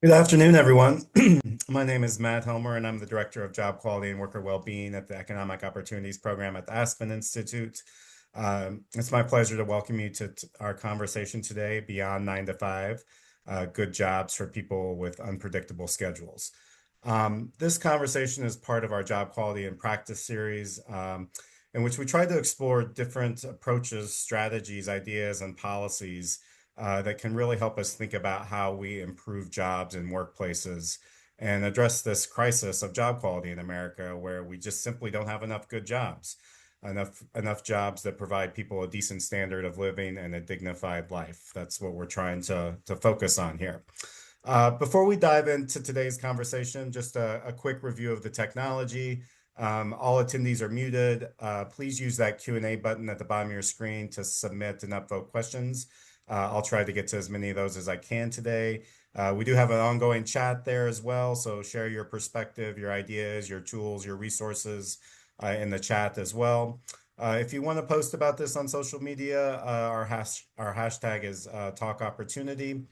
Good afternoon, everyone. My name is Matt Helmer, and I'm the Director of Job Quality and Worker Wellbeing at the Economic Opportunities Program at the Aspen Institute. It's my pleasure to welcome you to our conversation today, Beyond 9 to 5, Good Jobs for People with Unpredictable Schedules. This conversation is part of our Job Quality and Practice series, in which we try to explore different approaches, strategies, ideas, and policies that can really help us think about how we improve jobs in workplaces and address this crisis of job quality in America, where we just simply don't have enough good jobs, enough jobs that provide people a decent standard of living and a dignified life. That's what we're trying to focus on here. Before we dive into today's conversation, just a quick review of the technology. All attendees are muted. Please use that Q&A button at the bottom of your screen to submit and upvote questions. I'll try to get to as many of those as I can today. We do have an ongoing chat there as well, so share your perspective, your ideas, your tools, your resources in the chat as well. If you want to post about this on social media, our hashtag is Talk Opportunity.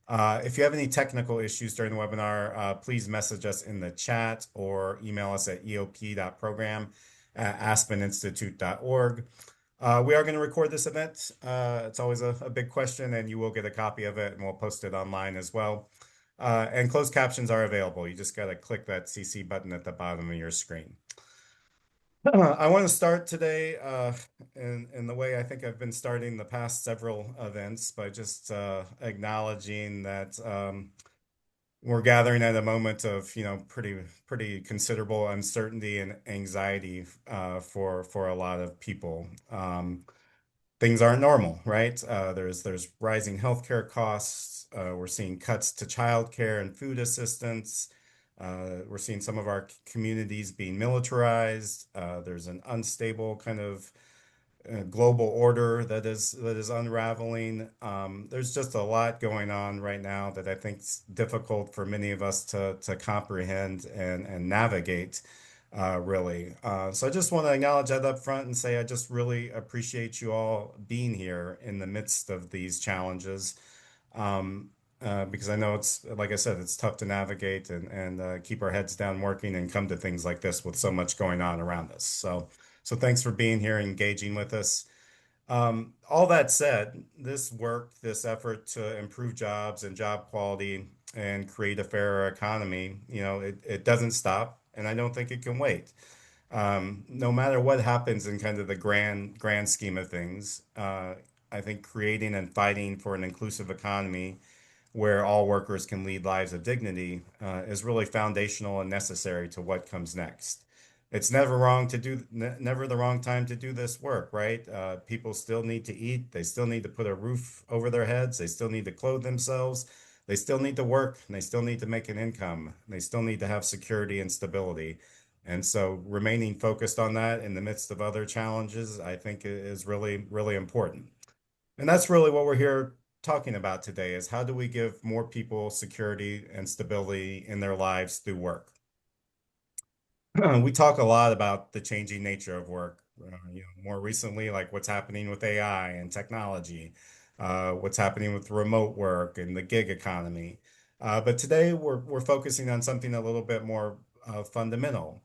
If you have any technical issues during the webinar, please message us in the chat or email us at eop.program@aspeninstitute.org. We are going to record this event. It's always a big question, and you will get a copy of it, and we'll post it online as well. And closed captions are available. You just got to click that CC button at the bottom of your screen. I want to start today in the way I think I've been starting the past several events by just acknowledging that we're gathering at a moment of, pretty considerable uncertainty and anxiety for a lot of people. Things aren't normal, right? There's rising healthcare costs. We're seeing cuts to childcare and food assistance. We're seeing some of our communities being militarized. There's an unstable kind of global order that is unraveling. There's just a lot going on right now that I think is difficult for many of us to comprehend and navigate, really. So I just want to acknowledge that up front and say I just really appreciate you all being here in the midst of these challenges. Because I know it's, like I said, it's tough to navigate and keep our heads down working and come to things like this with so much going on around us. So thanks for being here and engaging with us. All that said, this work, this effort to improve jobs and job quality and create a fairer economy, it doesn't stop, and I don't think it can wait. No matter what happens in kind of the grand scheme of things, I think creating and fighting for an inclusive economy where all workers can lead lives of dignity is really foundational and necessary to what comes next. It's never wrong to do, never the wrong time to do this work, right? People still need to eat. They still need to put a roof over their heads. They still need to clothe themselves. They still need to work, and they still need to make an income. They still need to have security and stability. And so remaining focused on that in the midst of other challenges, I think is really, really important. And that's really what we're here talking about today is how do we give more people security and stability in their lives through work? We talk a lot about the changing nature of work. More recently, like what's happening with AI and technology, what's happening with remote work and the gig economy. But today we're focusing on something a little bit more fundamental.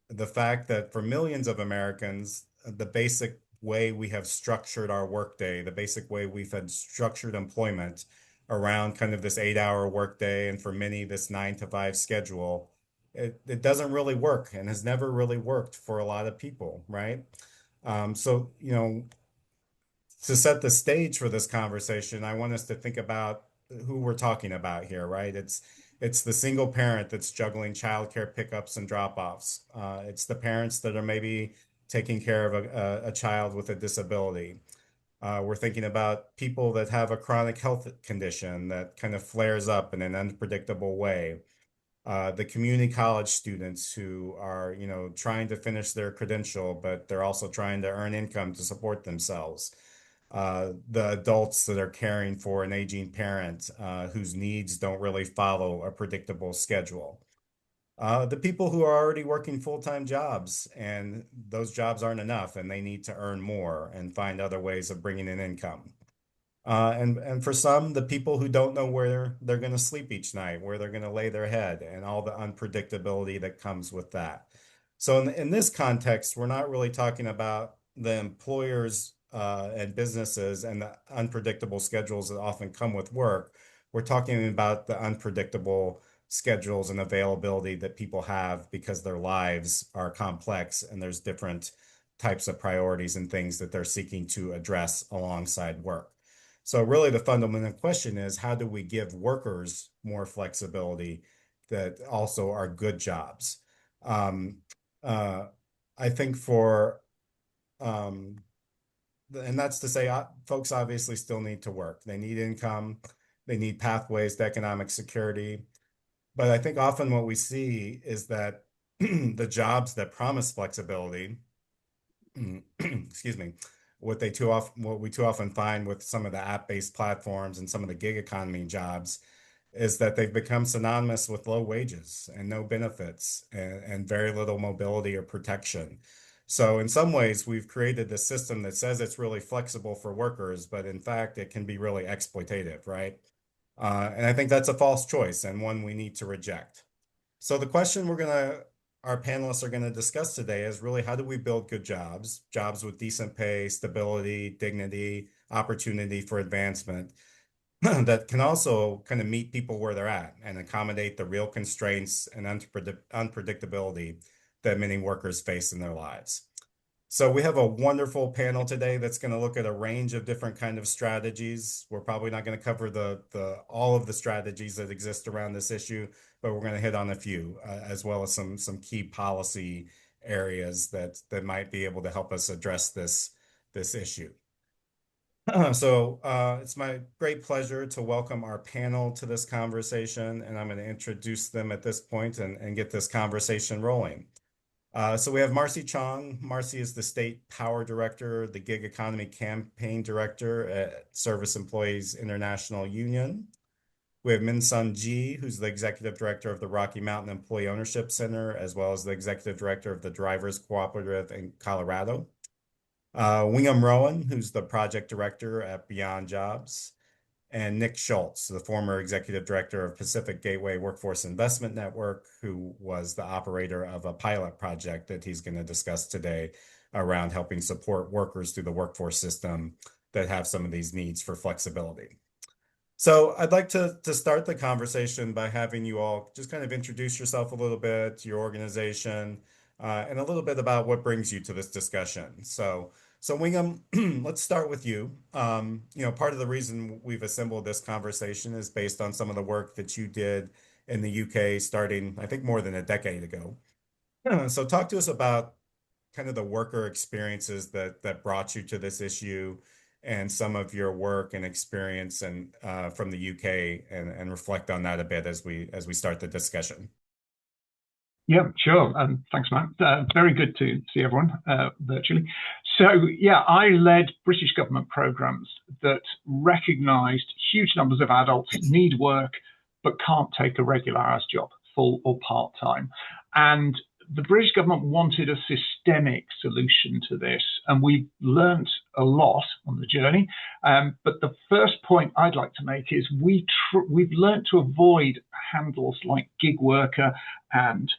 The fact that for millions of Americans, the basic way we have structured our workday, the basic way we've had structured employment around kind of this 8-hour workday, and for many, this 9 to 5 schedule, it doesn't really work and has never really worked for a lot of people, right? So, to set the stage for this conversation, I want us to think about who we're talking about here, right? It's the single parent that's juggling childcare pickups and drop-offs. It's the parents that are maybe taking care of a child with a disability. We're thinking about people that have a chronic health condition that kind of flares up in an unpredictable way. The community college students who are, trying to finish their credential, but they're also trying to earn income to support themselves. The adults that are caring for an aging parent whose needs don't really follow a predictable schedule. The people who are already working full-time jobs and those jobs aren't enough and they need to earn more and find other ways of bringing in income. And for some, the people who don't know where they're going to sleep each night, where they're going to lay their head, and all the unpredictability that comes with that. So in this context, we're not really talking about the employers and businesses and the unpredictable schedules that often come with work. We're talking about the unpredictable schedules and availability that people have because their lives are complex and there's different types of priorities and things that they're seeking to address alongside work. So really the fundamental question is, how do we give workers more flexibility that also are good jobs? Um, uh, I think um, and that's to say, folks obviously still need to work. They need income, they need pathways to economic security. But I think often what we see is that the jobs that promise flexibility, excuse me, what we too often find with some of the app-based platforms and some of the gig economy jobs is that they've become synonymous with low wages and no benefits and very little mobility or protection. So in some ways, we've created this system that says it's really flexible for workers, but in fact, it can be really exploitative, right? And I think that's a false choice and one we need to reject. So the question our panelists are gonna discuss today is really how do we build good jobs, jobs with decent pay, stability, dignity, opportunity for advancement that can also kind of meet people where they're at and accommodate the real constraints and unpredictability that many workers face in their lives. So we have a wonderful panel today that's going to look at a range of different kind of strategies. We're probably not going to cover the all of the strategies that exist around this issue, but we're going to hit on a few, as well as some key policy areas that might be able to help us address this issue. So it's my great pleasure to welcome our panel to this conversation, and I'm going to introduce them at this point and get this conversation rolling. So we have Marcy Chong. Marcy is the State Power Director, the Gig Economy Campaign Director at Service Employees International Union. We have Minsun Ji, who's the Executive Director of the Rocky Mountain Employee Ownership Center, as well as the Executive Director of the Drivers Cooperative in Colorado. Wingham Rowan, who's the Project Director at Beyond Jobs, and Nick Schultz, the former executive director of Pacific Gateway Workforce Investment Network, who was the operator of a pilot project that he's going to discuss today around helping support workers through the workforce system that have some of these needs for flexibility. So I'd like to start the conversation by having you all just kind of introduce yourself a little bit, your organization, and a little bit about what brings you to this discussion. So Wingham, let's start with you. Part of the reason we've assembled this conversation is based on some of the work that you did in the UK starting, I think, more than a decade ago. So talk to us about kind of the worker experiences that brought you to this issue and some of your work and experience and from the UK and reflect on that a bit as we start the discussion. Yeah, sure. Thanks, Matt. Very good to see everyone virtually. So, yeah, I led British government programs that recognized huge numbers of adults need work but can't take a regular hours job, full or part-time. And the British government wanted a systemic solution to this, and we learnt a lot on the journey. But the first point I'd like to make is we've learnt to avoid handles like gig worker and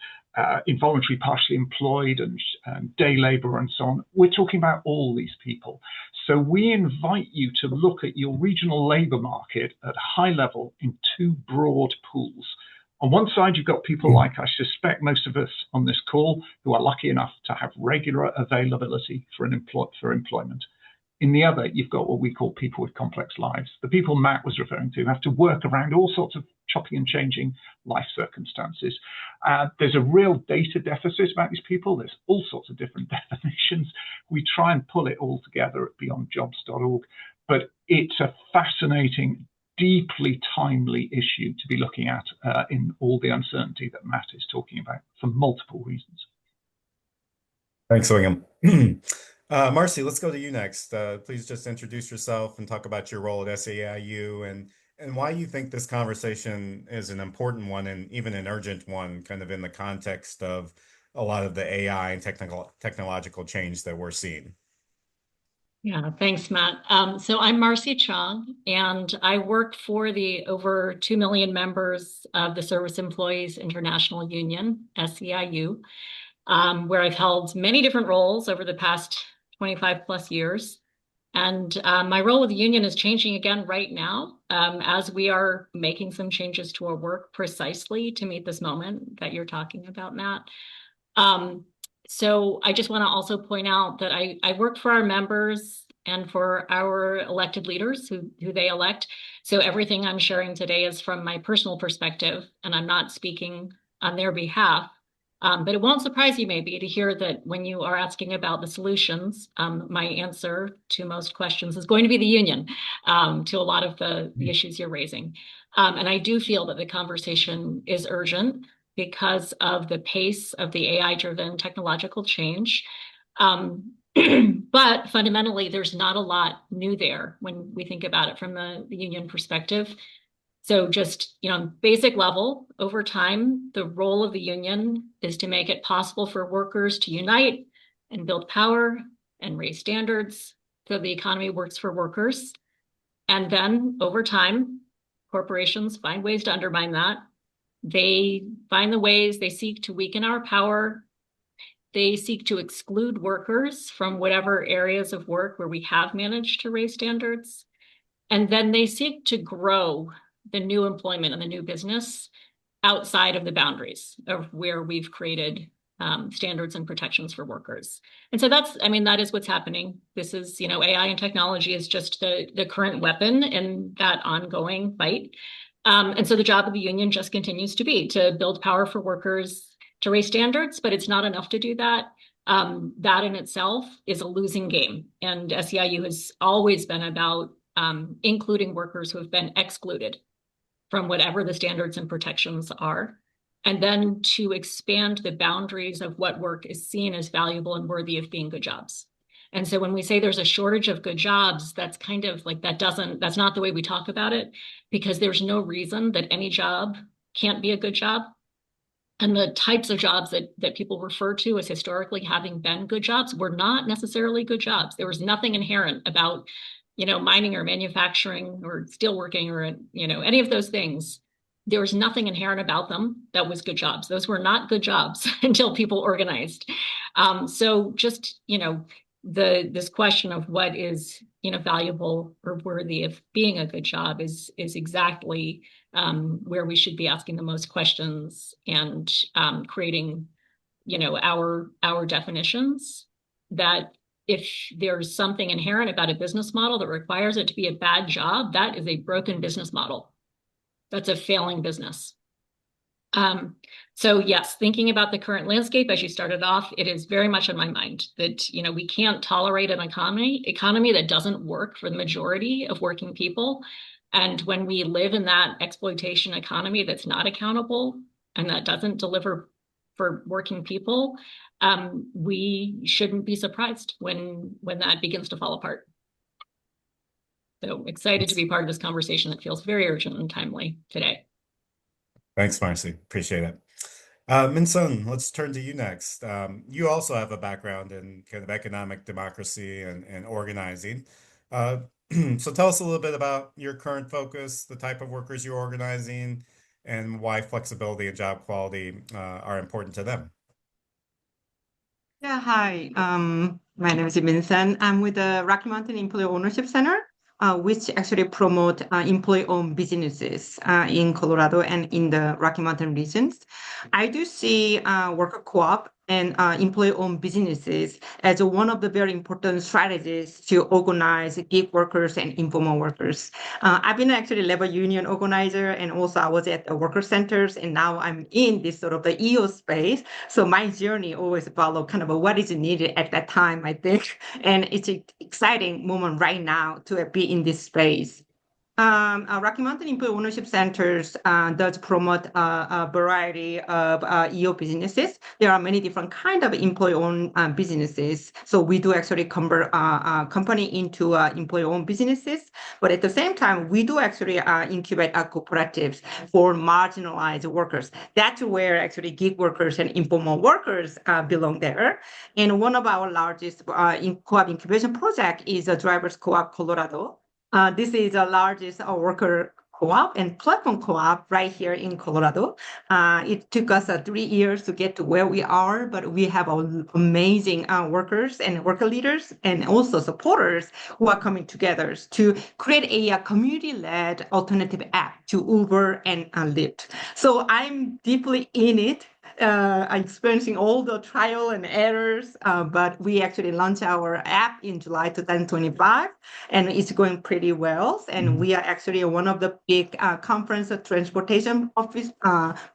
involuntary partially employed and day labor and so on. We're talking about all these people. So we invite you to look at your regional labor market at high level in two broad pools. On one side, you've got people like I suspect most of us on this call who are lucky enough to have regular availability for employment. In the other, you've got what we call people with complex lives. The people Matt was referring to have to work around all sorts of chopping and changing life circumstances. There's a real data deficit about these people. There's all sorts of different definitions. We try and pull it all together at beyondjobs.org, but it's a fascinating, deeply timely issue to be looking at in all the uncertainty that Matt is talking about for multiple reasons. Thanks, William. Marcy, let's go to you next. Please just introduce yourself and talk about your role at SEIU and why you think this conversation is an important one and even an urgent one, kind of in the context of a lot of the AI and technological change that we're seeing. Yeah, thanks, Matt. So I'm Marcy Chong, and I work for the over 2 million members of the Service Employees International Union, SEIU, where I've held many different roles over the past 25 plus years. And my role with the union is changing again right now as we are making some changes to our work precisely to meet this moment that you're talking about, Matt. Um, so I just want to also point out that I work for our members and for our elected leaders who they elect. So everything I'm sharing today is from my personal perspective, and I'm not speaking on their behalf. But it won't surprise you maybe to hear that when you are asking about the solutions, my answer to most questions is going to be the union to a lot of the issues you're raising. And I do feel that the conversation is urgent because of the pace of the AI-driven technological change. But fundamentally, there's not a lot new there when we think about it from the union perspective. So just, basic level, over time, the role of the union is to make it possible for workers to unite and build power and raise standards so the economy works for workers. And then over time, corporations find ways to undermine that. They find the ways, they seek to weaken our power. They seek to exclude workers from whatever areas of work where we have managed to raise standards. And then they seek to grow the new employment and the new business outside of the boundaries of where we've created standards and protections for workers. And so that is what's happening. This is, AI and technology is just the current weapon in that ongoing fight. And so the job of the union just continues to be to build power for workers, to raise standards, but it's not enough to do that. That in itself is a losing game. And SEIU has always been about including workers who have been excluded from whatever the standards and protections are, and then to expand the boundaries of what work is seen as valuable and worthy of being good jobs. And so when we say there's a shortage of good jobs, that's kind of like that's not the way we talk about it, because there's no reason that any job can't be a good job. And the types of jobs that people refer to as historically having been good jobs were not necessarily good jobs. There was nothing inherent about, mining or manufacturing or steelworking or, any of those things. There was nothing inherent about them that was good jobs. Those were not good jobs until people organized. So just, this question of what is, valuable or worthy of being a good job is exactly where we should be asking the most questions and creating, our definitions. That if there's something inherent about a business model that requires it to be a bad job, that is a broken business model. That's a failing business. So yes, thinking about the current landscape as you started off, it is very much on my mind that, we can't tolerate an economy that doesn't work for the majority of working people. And when we live in that exploitation economy that's not accountable and that doesn't deliver for working people, we shouldn't be surprised when that begins to fall apart. So excited to be part of this conversation that feels very urgent and timely today. Thanks, Marcy. Appreciate it. Minsun, let's turn to you next. You also have a background in kind of economic democracy and organizing. So tell us a little bit about your current focus, the type of workers you're organizing, and why flexibility and job quality are important to them. Yeah, hi. My name is Minsun. I'm with the Rocky Mountain Employee Ownership Center, which actually promote employee-owned businesses in Colorado and in the Rocky Mountain regions. I do see worker co-op and employee-owned businesses as one of the very important strategies to organize gig workers and informal workers. I've been actually labor union organizer, and also I was at the worker centers, and now I'm in this sort of the EO space. So my journey always follow kind of what is needed at that time, I think. And it's an exciting moment right now to be in this space. Rocky Mountain Employee Ownership Centers does promote a variety of EO businesses. There are many different kind of employee-owned businesses. So we do actually convert company into employee-owned businesses. But at the same time, we do actually incubate cooperatives for marginalized workers. That's where actually gig workers and informal workers belong there. And one of our largest co-op incubation project is a Drivers Co-op Colorado. This is the largest worker co-op and platform co-op right here in Colorado. It took us 3 years to get to where we are, but we have amazing workers and worker leaders and also supporters who are coming together to create a community-led alternative app to Uber and Lyft. So I'm deeply in it. Experiencing all the trial and errors, but we actually launched our app in July 2025, and it's going pretty well. And we are actually one of the big conference transportation office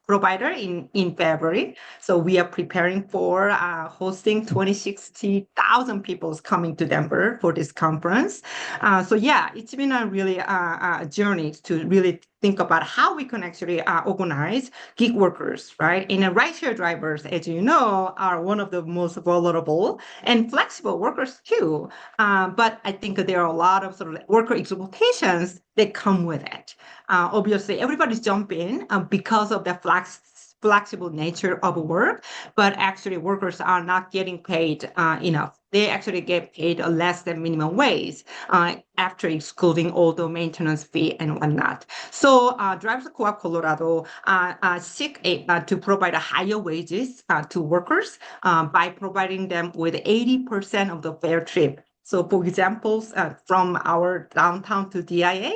provider in February. So we are preparing for hosting 60,000 people coming to Denver for this conference. So yeah, it's been a really a journey to really think about how we can actually organize gig workers, right? And rideshare drivers, as you know, are one of the most vulnerable and flexible workers too. But I think there are a lot of sort of worker exploitations that come with it. Obviously, everybody's jumping because of the flexible nature of work, but actually workers are not getting paid enough. They actually get paid less than minimum wage after excluding all the maintenance fee and whatnot. So Drivers Co-op Colorado seek to provide higher wages to workers by providing them with 80% of the fare trip. So for examples, from our downtown to DIA,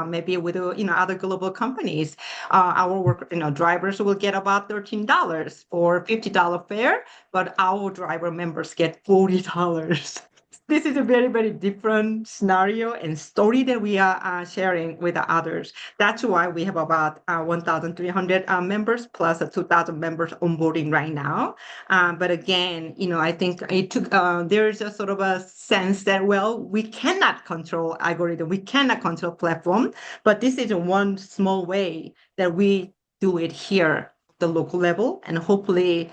maybe with other global companies, our drivers will get about $13 or $50 fare, but our driver members get $40. This is a very, very different scenario and story that we are sharing with others. That's why we have about 1,300 members plus 2,000 members onboarding right now. But again, I think it took, there's a sort of a sense that, well, we cannot control algorithm, we cannot control platform, but this is one small way that we do it here at the local level, and hopefully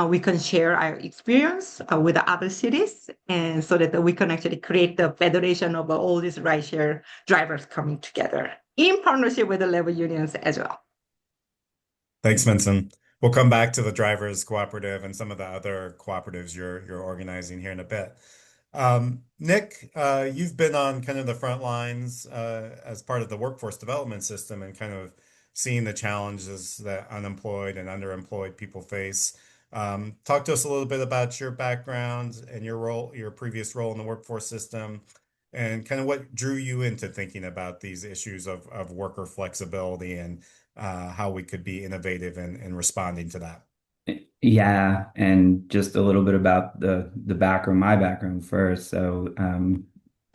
we can share our experience with the other cities, and so that we can actually create the federation of all these rideshare drivers coming together in partnership with the labor unions as well. Thanks, Minsun. We'll come back to the Drivers Cooperative and some of the other cooperatives you're organizing here in a bit. Nick, you've been on kind of the front lines as part of the workforce development system and kind of seeing the challenges that unemployed and underemployed people face. Talk to us a little bit about your background and your previous role in the workforce system, and kind of what drew you into thinking about these issues of worker flexibility and how we could be innovative in responding to that. Yeah, and just a little bit about my background first. So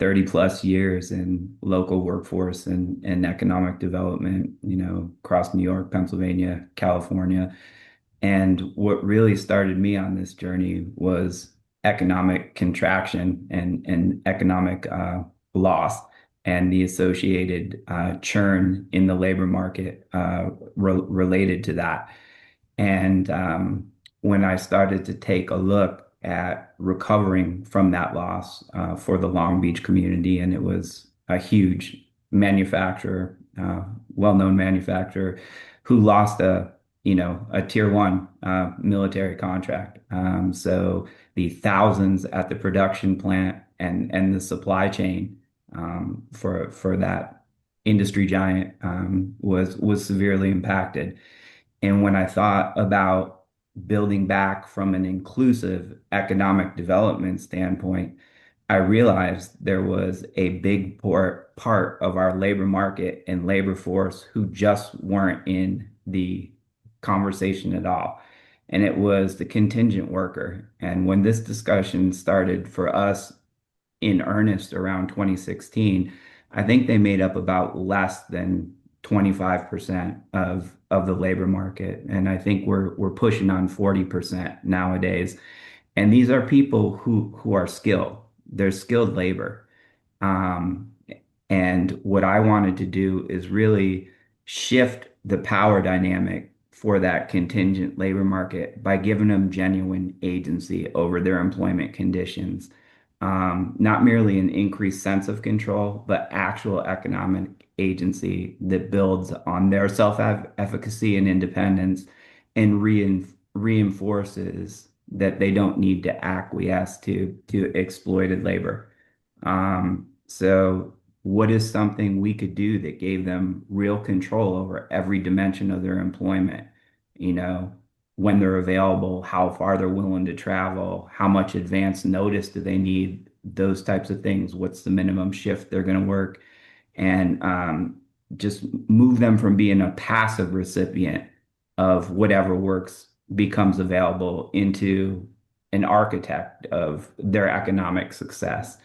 30 plus years in local workforce and economic development, across New York, Pennsylvania, California. And what really started me on this journey was economic contraction and economic loss and the associated churn in the labor market related to that. And when I started to take a look at recovering from that loss for the Long Beach community, and it was a huge manufacturer, well-known manufacturer, who lost a tier one military contract. So the thousands at the production plant and the supply chain for that industry giant was severely impacted. And when I thought about building back from an inclusive economic development standpoint, I realized there was a big part of our labor market and labor force who just weren't in the conversation at all. And it was the contingent worker. And when this discussion started for us in earnest around 2016, I think they made up about less than 25% of the labor market. And I think we're pushing on 40% nowadays. And these are people who are skilled. They're skilled labor. And what I wanted to do is really shift the power dynamic for that contingent labor market by giving them genuine agency over their employment conditions. not merely an increased sense of control, but actual economic agency that builds on their self-efficacy and independence and reinforces that they don't need to acquiesce to exploited labor. So what is something we could do that gave them real control over every dimension of their employment? You know, when they're available, how far they're willing to travel, how much advance notice do they need, those types of things. What's the minimum shift they're going to work? And just move them from being a passive recipient of whatever works becomes available into an architect of their economic success.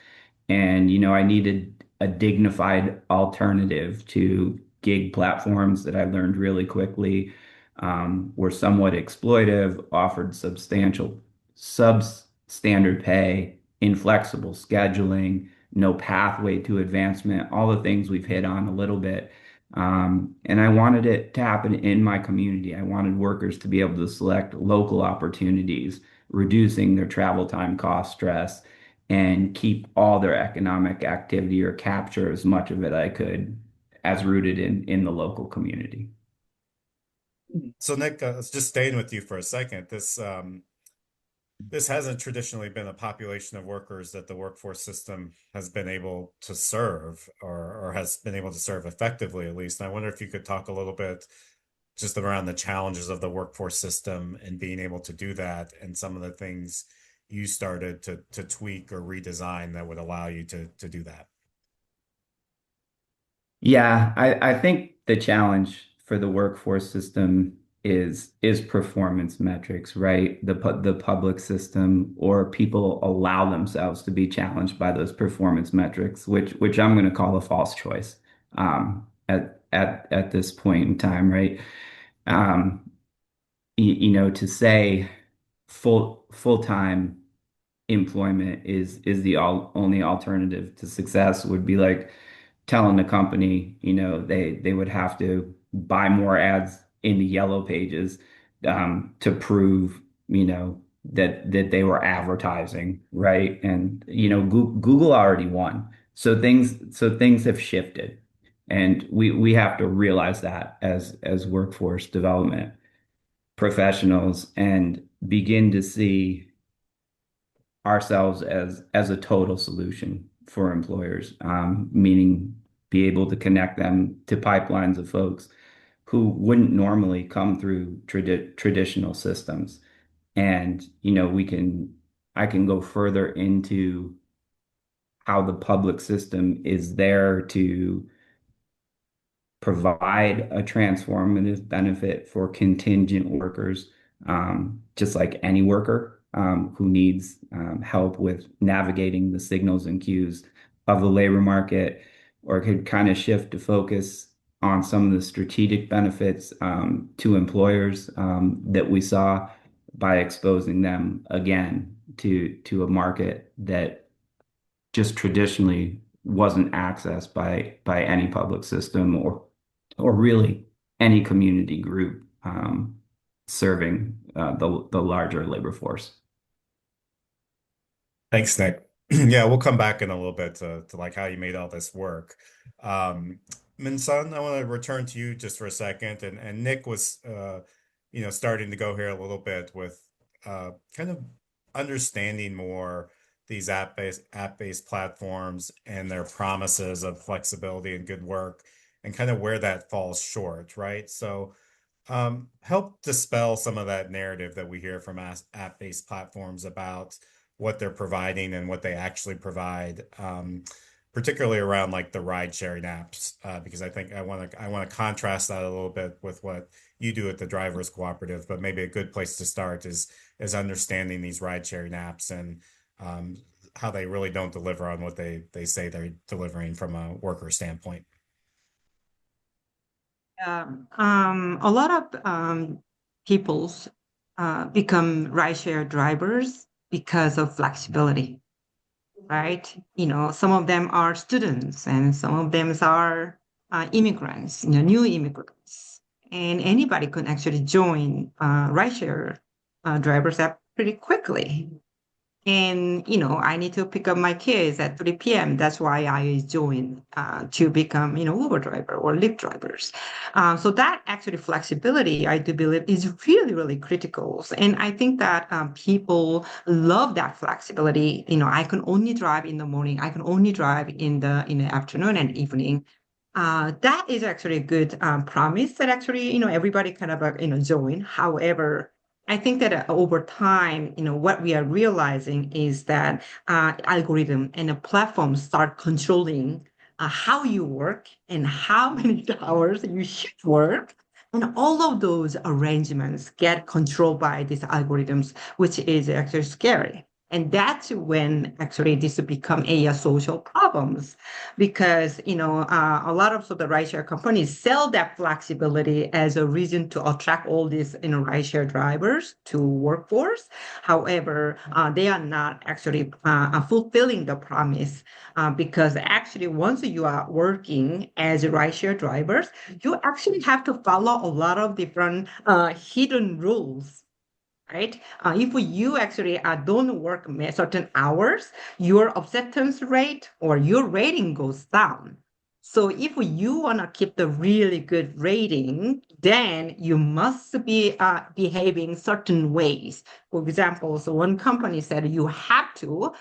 And, I needed a dignified alternative to gig platforms that I learned really quickly were somewhat exploitive, offered substandard pay, inflexible scheduling, no pathway to advancement, all the things we've hit on a little bit. And I wanted it to happen in my community. I wanted workers to be able to select local opportunities, reducing their travel time cost stress, and keep all their economic activity or capture as much of it I could as rooted in the local community. So Nick, just staying with you for a second, this hasn't traditionally been a population of workers that the workforce system has been able to serve or has been able to serve effectively, at least. And I wonder if you could talk a little bit just around the challenges of the workforce system and being able to do that and some of the things you started to tweak or redesign that would allow you to do that. Yeah, I think the challenge for the workforce system is performance metrics, right? The public system or people allow themselves to be challenged by those performance metrics, which I'm going to call a false choice at this point in time, right? To say full-time employment is the only alternative to success would be like telling the company, they would have to buy more ads in the yellow pages to prove, that they were advertising, right? And Google already won, so things have shifted, and we have to realize that as workforce development professionals and begin to see ourselves as a total solution for employers, meaning be able to connect them to pipelines of folks who wouldn't normally come through traditional systems. And, I can go further into how the public system is there to provide a transformative benefit for contingent workers, just like any worker who needs help with navigating the signals and cues of the labor market, or could kind of shift to focus on some of the strategic benefits to employers that we saw by exposing them again to a market that just traditionally wasn't accessed by any public system or really any community group serving the larger labor force. Thanks, Nick. Yeah, we'll come back in a little bit to like how you made all this work. Minsun, I want to return to you just for a second. And Nick was starting to go here a little bit with kind of understanding more these app-based platforms and their promises of flexibility and good work and kind of where that falls short, right? So help dispel some of that narrative that we hear from app-based platforms about what they're providing and what they actually provide, particularly around like the ride-sharing apps, because I think I want to contrast that a little bit with what you do at the Drivers Cooperative. But maybe a good place to start is understanding these ride-sharing apps and how they really don't deliver on what they say they're delivering from a worker standpoint. A lot of peoples become rideshare drivers because of flexibility, right? Some of them are students and some of them are immigrants, new immigrants. And anybody can actually join rideshare drivers app pretty quickly. And, I need to pick up my kids at 3 p.m. That's why I joined to become, Uber driver or Lyft drivers. So that actually flexibility, I do believe, is really, really critical. And I think that people love that flexibility. I can only drive in the morning. I can only drive in the afternoon and evening. That is actually a good promise that actually, everybody kind of, join. However, I think that over time, what we are realizing is that algorithm and the platform start controlling how you work and how many hours you should work. And all of those arrangements get controlled by these algorithms, which is actually scary. And that's when actually this become a social problems because a lot of the rideshare companies sell that flexibility as a reason to attract all these rideshare drivers to workforce. However, they are not actually fulfilling the promise because actually once you are working as rideshare drivers, you actually have to follow a lot of different hidden rules, right? If you actually don't work certain hours, your acceptance rate or your rating goes down. So if you want to keep the really good rating, then you must be behaving certain ways. For example, so one company said you have to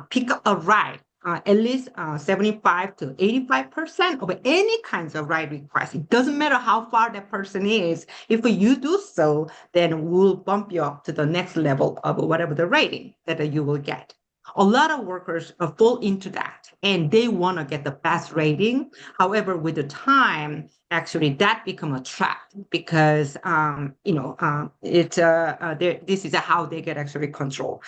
pick a ride at least 75 to 85% of any kinds of ride requests. It doesn't matter how far that person is. If you do so, then we'll bump you up to the next level of whatever the rating that you will get. A lot of workers fall into that and they want to get the best rating. However, with the time, actually that become a trap because this is how they get actually control.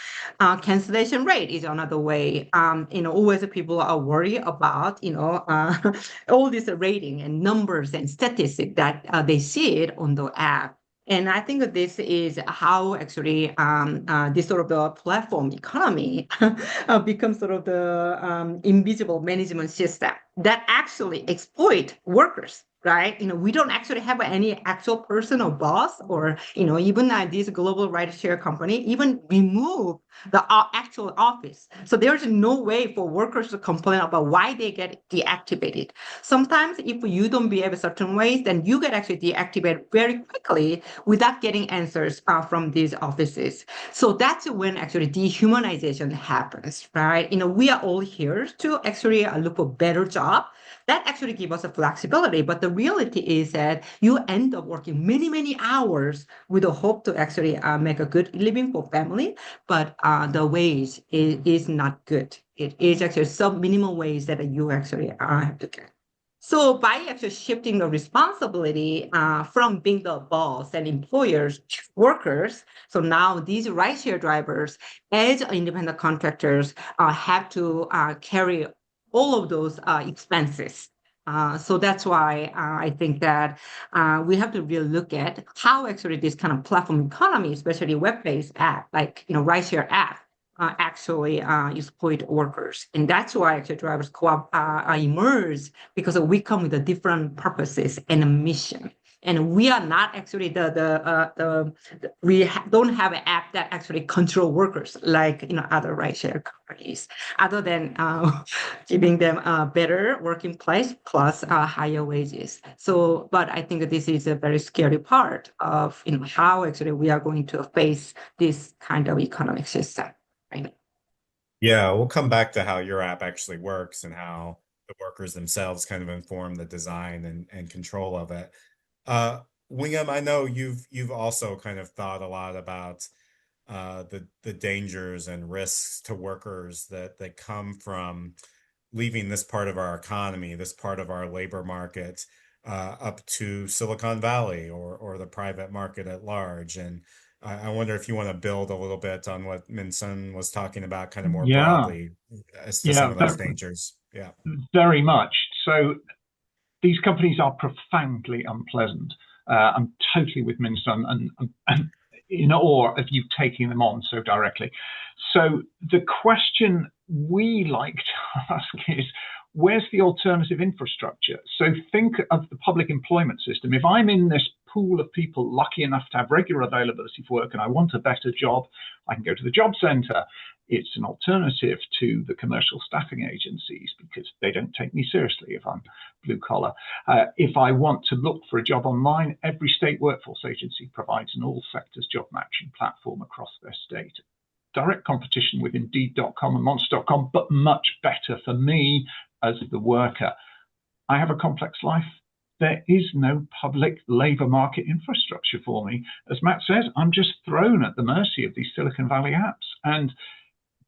Cancellation rate is another way. Always people are worried about all this rating and numbers and statistics that they see it on the app. And I think that this is how actually this sort of the platform economy becomes sort of the invisible management system that actually exploit workers, right? We don't actually have any actual person or boss or, even this global rideshare company even remove the actual office. So there's no way for workers to complain about why they get deactivated. Sometimes if you don't behave a certain ways, then you get actually deactivated very quickly without getting answers from these offices. So that's when actually dehumanization happens, right? We are all here to actually look for better job. That actually gives us a flexibility. But the reality is that you end up working many, many hours with the hope to actually make a good living for family. But the wage is not good. It is actually some minimum wage that you actually have to get. So by actually shifting the responsibility from being the boss and employers to workers, so now these rideshare drivers as independent contractors have to carry all of those expenses. So that's why I think that we have to really look at how actually this kind of platform economy, especially web-based app, like rideshare app, actually exploit workers. And that's why actually drivers co-op emerge because we come with a different purposes and a mission. And we are not actually don't have an app that actually control workers like other rideshare companies, other than giving them a better working place plus higher wages. So, but I think that this is a very scary part of how actually we are going to face this kind of economic system. Right. Yeah, we'll come back to how your app actually works and how the workers themselves kind of inform the design and control of it. Wingham, I know you've also kind of thought a lot about the dangers and risks to workers that come from leaving this part of our economy, this part of our labor market, up to Silicon Valley or the private market at large. And I wonder if you want to build a little bit on what Minsun was talking about, kind of more Yeah, broadly as to some yeah, of those dangers. Yeah. very much. So these companies are profoundly unpleasant. I'm totally with Minsun and in awe of you taking them on so directly. So the question we like to ask is, where's the alternative infrastructure? So think of the public employment system. If I'm in this pool of people lucky enough to have regular availability for work and I want a better job, I can go to the job center. It's an alternative to the commercial staffing agencies because they don't take me seriously if I'm blue collar. If I want to look for a job online, every state workforce agency provides an all sectors job matching platform across their state. Direct competition with Indeed.com and Monster.com, but much better for me as the worker. I have a complex life. There is no public labour market infrastructure for me. As Matt says, I'm just thrown at the mercy of these Silicon Valley apps. And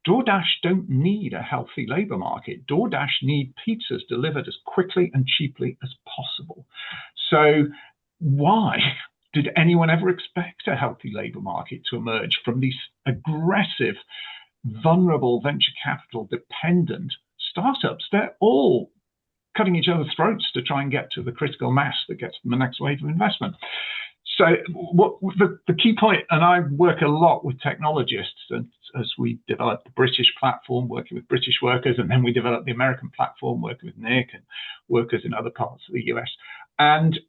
DoorDash don't need a healthy labour market. DoorDash need pizzas delivered as quickly and cheaply as possible. So why did anyone ever expect a healthy labour market to emerge from these aggressive, vulnerable, venture capital dependent startups? They're all cutting each other's throats to try and get to the critical mass that gets them the next wave of investment. So what the key point, and I work a lot with technologists, and as we developed the British platform working with British workers, and then we developed the American platform working with Nick and workers in other parts of the US. And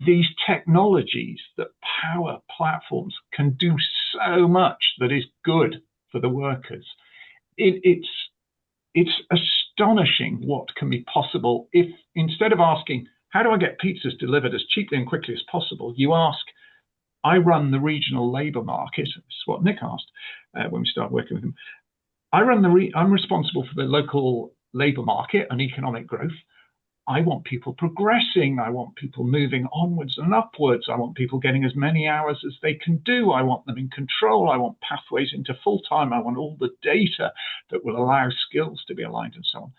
these technologies that power platforms can do so much that is good for the workers. It's astonishing what can be possible if, instead of asking, how do I get pizzas delivered as cheaply and quickly as possible, you ask, I run the regional labour market. This is what Nick asked when we started working with him. I'm responsible for the local labour market and economic growth. I want people progressing. I want people moving onwards and upwards. I want people getting as many hours as they can do. I want them in control. I want pathways into full-time. I want all the data that will allow skills to be aligned and so on.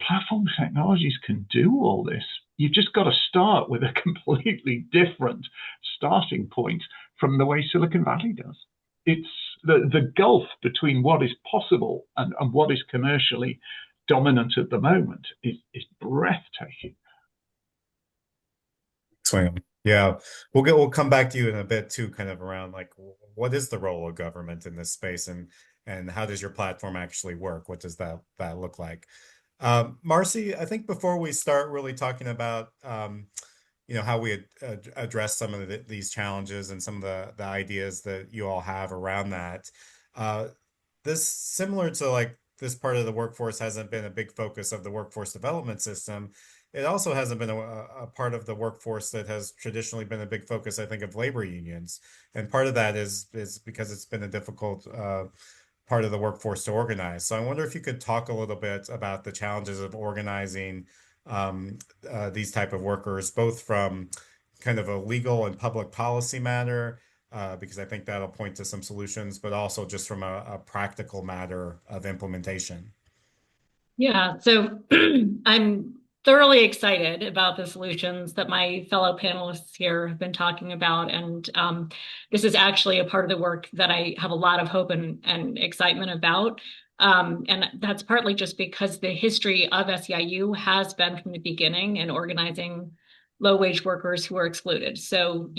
Platform technologies can do all this. You've just got to start with a completely different starting point from the way Silicon Valley does. It's the gulf between what is possible and what is commercially dominant at the moment is breathtaking. Swing. Yeah, we'll come back to you in a bit too, kind of around like what is the role of government in this space, and how does your platform actually work? What does that look like? Marcy, I think before we start really talking about how we address some of these challenges and some of the ideas that you all have around that, this similar to like this part of the workforce hasn't been a big focus of the workforce development system. It also hasn't been a part of the workforce that has traditionally been a big focus, I think, of labor unions. And part of that is because it's been a difficult part of the workforce to organize. So I wonder if you could talk a little bit about the challenges of organizing these type of workers, both from kind of a legal and public policy matter, because I think that'll point to some solutions, but also just from a practical matter of implementation. Yeah, so I'm thoroughly excited about the solutions that my fellow panelists here have been talking about. And this is actually a part of the work that I have a lot of hope and excitement about. And that's partly just because the history of SEIU has been from the beginning in organizing low-wage workers who are excluded. So,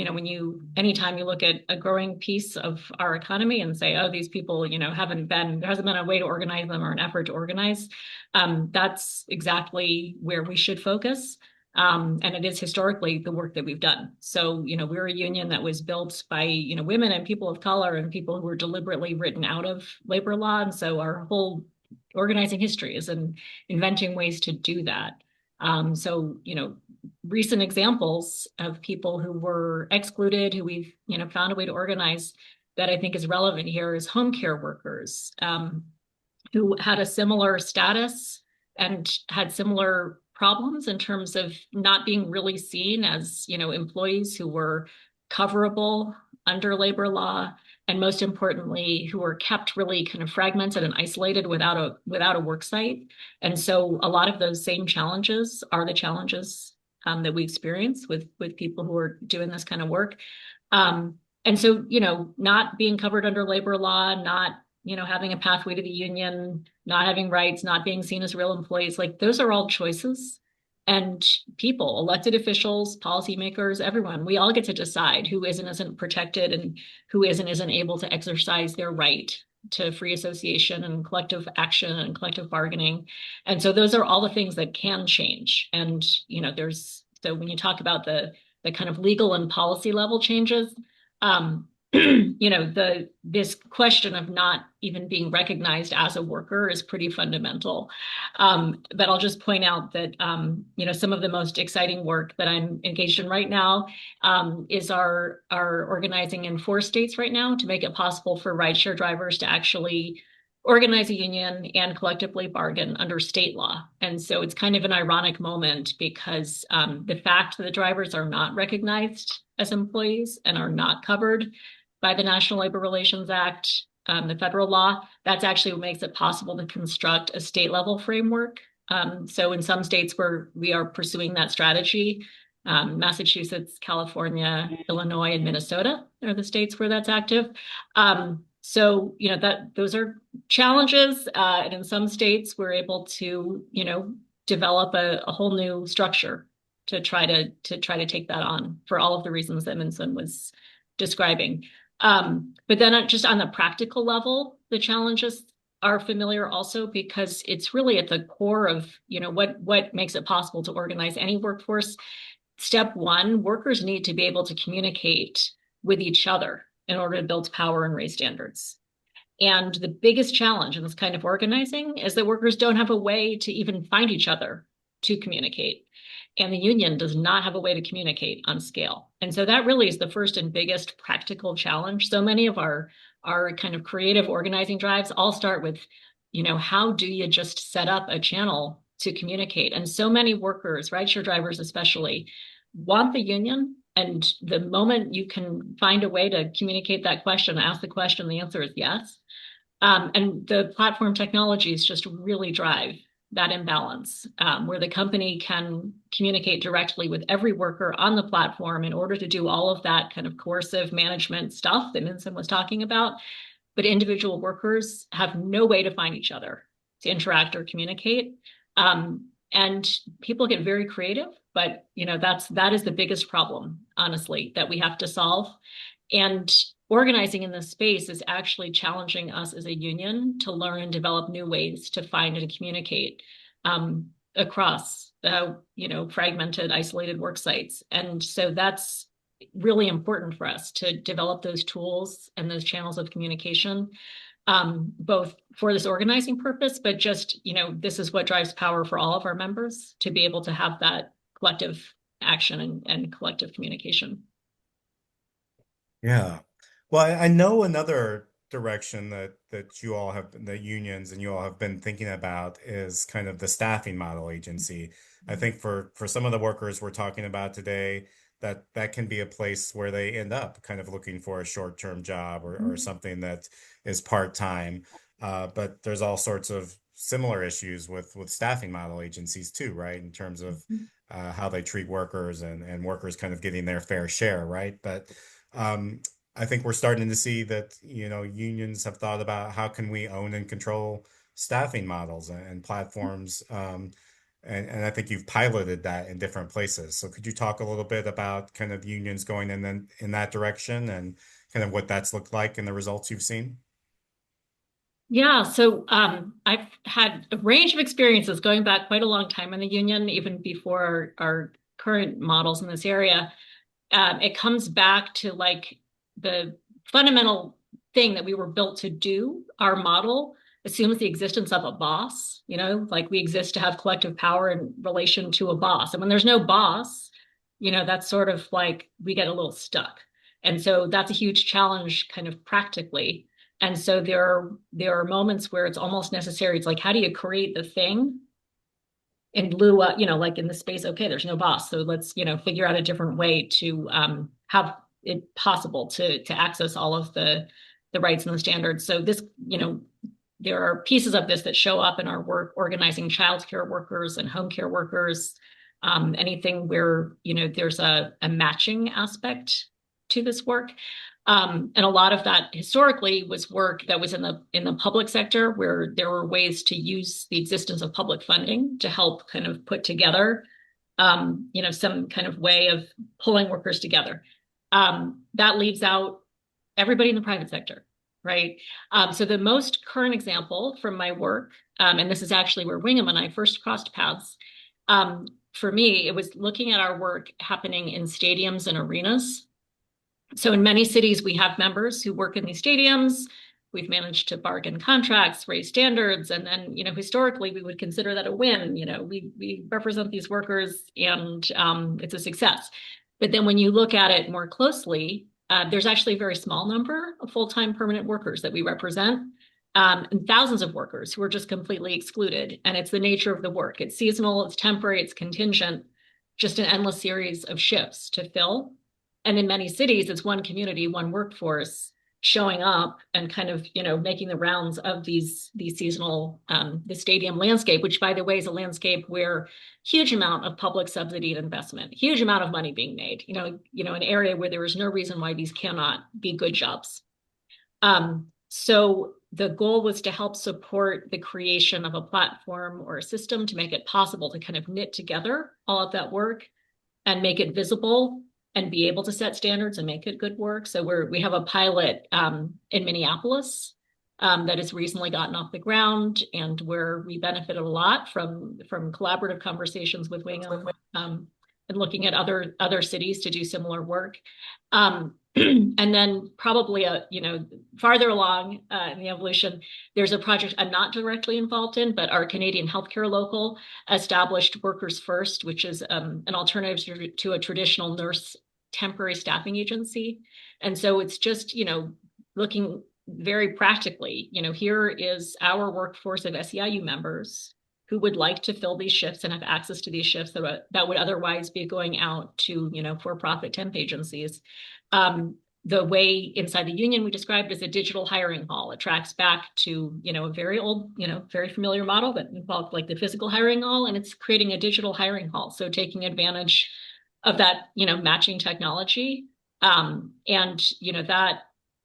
anytime you look at a growing piece of our economy and say, oh, these people, there hasn't been a way to organize them or an effort to organize, that's exactly where we should focus. And it is historically the work that we've done. So, we're a union that was built by, women and people of color and people who were deliberately written out of labor law. And so our whole organizing history is in inventing ways to do that. So, recent examples of people who were excluded, who we've, found a way to organize that I think is relevant here is home care workers, who had a similar status and had similar problems in terms of not being really seen as, employees who were coverable under labor law, and most importantly, who were kept really kind of fragmented and isolated without a work site. And so a lot of those same challenges are the challenges that we experience with people who are doing this kind of work. And so, not being covered under labor law, not, having a pathway to the union, not having rights, not being seen as real employees, like those are all choices. And people, elected officials, policymakers, everyone, we all get to decide who is and isn't protected and who is and isn't able to exercise their right to free association and collective action and collective bargaining. And so those are all the things that can change. And, so when you talk about the kind of legal and policy level changes, this question of not even being recognized as a worker is pretty fundamental. But I'll just point out that, some of the most exciting work that I'm engaged in right now is our organizing in 4 states right now to make it possible for rideshare drivers to actually organize a union and collectively bargain under state law. And so it's kind of an ironic moment because the fact that the drivers are not recognized as employees and are not covered by the National Labor Relations Act, the federal law, that's actually what makes it possible to construct a state level framework. So in some states where we are pursuing that strategy, Massachusetts, California, Illinois, and Minnesota are the states where that's active. So, those are challenges. And in some states, we're able to, develop a whole new structure to try to take that on for all of the reasons that Minsun was describing. But then just on the practical level, the challenges are familiar also because it's really at the core of, what makes it possible to organize any workforce. Step 1, workers need to be able to communicate with each other in order to build power and raise standards. And the biggest challenge in this kind of organizing is that workers don't have a way to even find each other to communicate. And the union does not have a way to communicate on scale. And so that really is the first and biggest practical challenge. So many of our kind of creative organizing drives all start with, how do you just set up a channel to communicate? And so many workers, rideshare drivers especially, want the union. And the moment you can find a way to communicate that question, ask the question, the answer is yes. And the platform technologies just really drive that imbalance, where the company can communicate directly with every worker on the platform in order to do all of that kind of coercive management stuff that Minsun was talking about. But individual workers have no way to find each other to interact or communicate. And people get very creative, but that is the biggest problem, honestly, that we have to solve. And organizing in this space is actually challenging us as a union to learn and develop new ways to find and to communicate across fragmented, isolated work sites. And so that's really important for us to develop those tools and those channels of communication, both for this organizing purpose, but just, this is what drives power for all of our members to be able to have that collective action and collective communication. Yeah. Well, I know another direction that you all have, the unions and you all have been thinking about is kind of the staffing model agency. I think for some of the workers we're talking about today, that can be a place where they end up kind of looking for a short-term job or something that is part-time. But there's all sorts of similar issues with staffing model agencies too, right? In terms of how they treat workers and workers kind of getting their fair share, right? But I think we're starting to see that, unions have thought about how can we own and control staffing models and platforms. And I think you've piloted that in different places. So could you talk a little bit about kind of unions going in that direction and kind of what that's looked like and the results you've seen? Yeah, so I've had a range of experiences going back quite a long time in the union, even before our current models in this area. It comes back to like the fundamental thing that we were built to do. Our model assumes the existence of a boss, like we exist to have collective power in relation to a boss. And when there's no boss, that's sort of like we get a little stuck. And so that's a huge challenge kind of practically. And so there are moments where it's almost necessary. It's like, how do you create the thing in lieu of, like in the space, okay, there's no boss. So let's, figure out a different way to have it possible to access all of the rights and the standards. So this, there are pieces of this that show up in our work organizing childcare workers and home care workers, anything where, there's a matching aspect to this work. And a lot of that historically was work that was in the public sector where there were ways to use the existence of public funding to help kind of put together, some kind of way of pulling workers together. That leaves out everybody in the private sector, right? So the most current example from my work, and this is actually where Wingham and I first crossed paths, for me, it was looking at our work happening in stadiums and arenas. So in many cities, we have members who work in these stadiums. We've managed to bargain contracts, raise standards, and then, historically, we would consider that a win. We represent these workers, and it's a success. But then when you look at it more closely, there's actually a very small number of full-time permanent workers that we represent, and thousands of workers who are just completely excluded. And it's the nature of the work. It's seasonal, it's temporary, it's contingent, just an endless series of shifts to fill. And in many cities, it's one community, one workforce showing up and kind of, making the rounds of these seasonal, the stadium landscape, which, by the way, is a landscape where huge amount of public subsidy and investment, huge amount of money being made, an area where there is no reason why these cannot be good jobs. So the goal was to help support the creation of a platform or a system to make it possible to kind of knit together all of that work and make it visible and be able to set standards and make it good work. So we have a pilot in Minneapolis that has recently gotten off the ground, and where we benefited a lot from collaborative conversations with Wingham and looking at other cities to do similar work. And then probably farther along in the evolution, there's a project I'm not directly involved in, but our Canadian healthcare local established Workers First, which is an alternative to a traditional nurse temporary staffing agency. And so it's just, looking very practically, here is our workforce of SEIU members who would like to fill these shifts and have access to these shifts that would otherwise be going out to, for-profit temp agencies. The way inside the union we described as a digital hiring hall. It tracks back to, a very old, very familiar model that involved like the physical hiring hall, and it's creating a digital hiring hall. So taking advantage of that, matching technology. And, that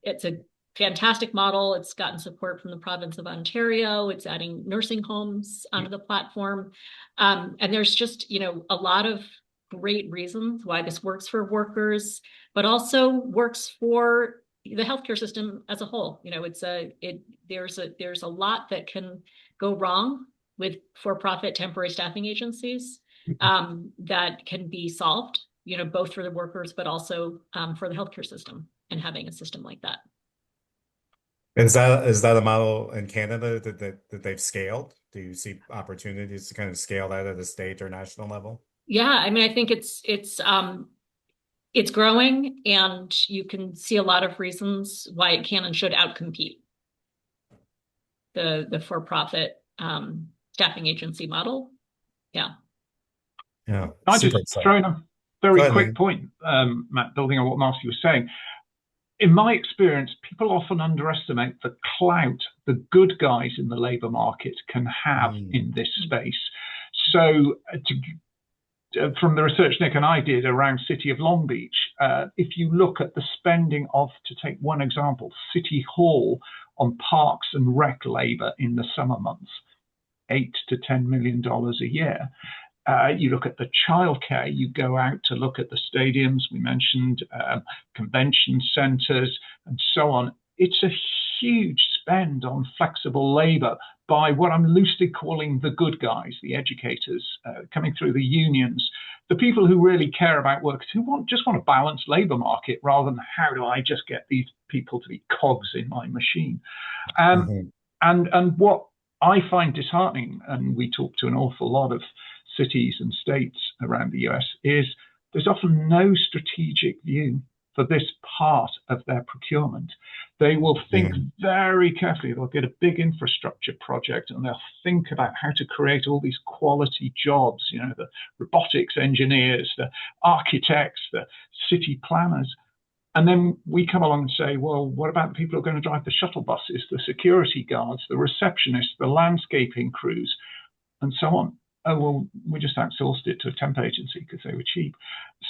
it's a fantastic model. It's gotten support from the province of Ontario. It's adding nursing homes onto the platform. And there's just, a lot of great reasons why this works for workers, but also works for the healthcare system as a whole. There's a lot that can go wrong with for-profit temporary staffing agencies that can be solved, both for the workers, but also for the healthcare system, and having a system like that. Is that a model in Canada that they've scaled? Do you see opportunities to kind of scale that at a state or national level? Yeah, I mean, I think it's growing, and you can see a lot of reasons why it can and should outcompete the for-profit staffing agency model. Yeah. Yeah. I just throw in a very quick point, Matt, building on what Marcy was saying. In my experience, people often underestimate the clout the good guys in the labour market can have in this space. So from the research Nick and I did around City of Long Beach, if you look at the spending of, to take one example, City Hall on parks and rec labour in the summer months, $8 to $10 million a year. You look at the childcare, you go out to look at the stadiums, we mentioned convention centres and so on. It's a huge spend on flexible labour by what I'm loosely calling the good guys, the educators coming through the unions, the people who really care about workers, who just want a balanced labour market rather than how do I just get these people to be cogs in my machine. And what I find disheartening, and we talk to an awful lot of cities and states around the US, is there's often no strategic view for this part of their procurement. They will think very carefully. They'll get a big infrastructure project and they'll think about how to create all these quality jobs, the robotics engineers, the architects, the city planners. And then we come along and say, well, what about the people who are going to drive the shuttle buses, the security guards, the receptionists, the landscaping crews, and so on? Oh, well, we just outsourced it to a temp agency because they were cheap.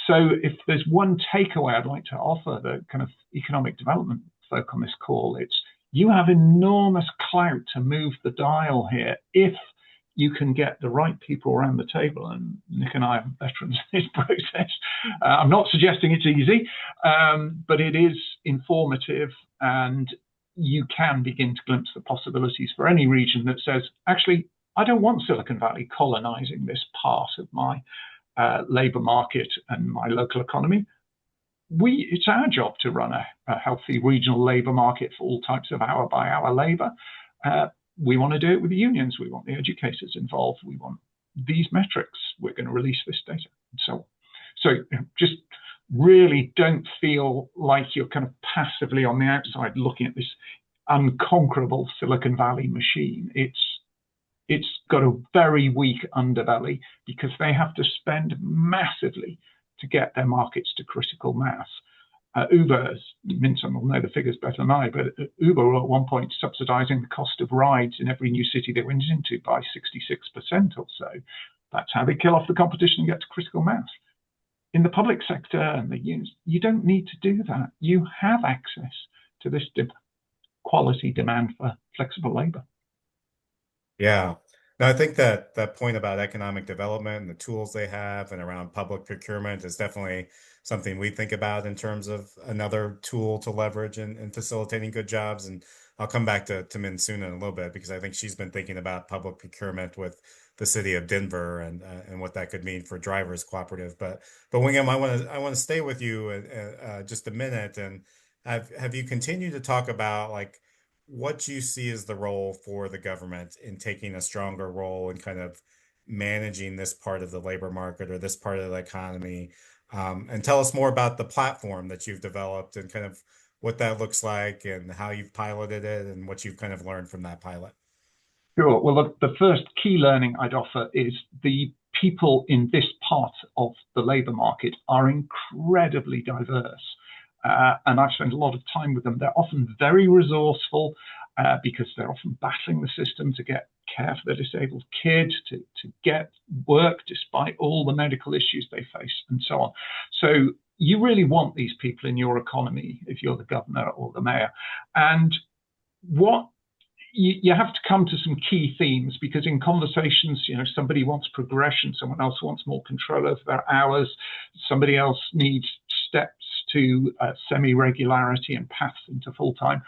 So if there's one takeaway I'd like to offer the kind of economic development folk on this call, it's you have enormous clout to move the dial here if you can get the right people around the table. And Nick and I are veterans in this process. I'm not suggesting it's easy, but it is informative, and you can begin to glimpse the possibilities for any region that says, actually, I don't want Silicon Valley colonizing this part of my labour market and my local economy. it's our job to run a healthy regional labour market for all types of hour-by-hour labour. We want to do it with the unions. We want the educators involved. We want these metrics. We're going to release this data, and so on. So just really don't feel like you're kind of passively on the outside looking at this unconquerable Silicon Valley machine. It's got a very weak underbelly because they have to spend massively to get their markets to critical mass. Uber, Minsun will know the figures better than I, but Uber were at one point subsidizing the cost of rides in every new city they went into by 66% or so. That's how they kill off the competition and get to critical mass. In the public sector and the unions, you don't need to do that. You have access to this quality demand for flexible labor. Yeah. No, I think that point about economic development and the tools they have and around public procurement is definitely something we think about in terms of another tool to leverage in facilitating good jobs. And I'll come back to Minsun in a little bit because I think she's been thinking about public procurement with the city of Denver and what that could mean for drivers cooperative. But Wingham, I want to stay with you just a minute. And have you continued to talk about like what you see as the role for the government in taking a stronger role in kind of managing this part of the labor market or this part of the economy? And tell us more about the platform that you've developed and kind of what that looks like and how you've piloted it and what you've kind of learned from that pilot. Sure. Well, the first key learning I'd offer is the people in this part of the labor market are incredibly diverse. And I've spent a lot of time with them. They're often very resourceful because they're often battling the system to get care for their disabled kid, to get work despite all the medical issues they face, and so on. So you really want these people in your economy if you're the governor or the mayor. And what you have to come to some key themes because in conversations, somebody wants progression, someone else wants more control over their hours, somebody else needs steps to semi-regularity and paths into full-time.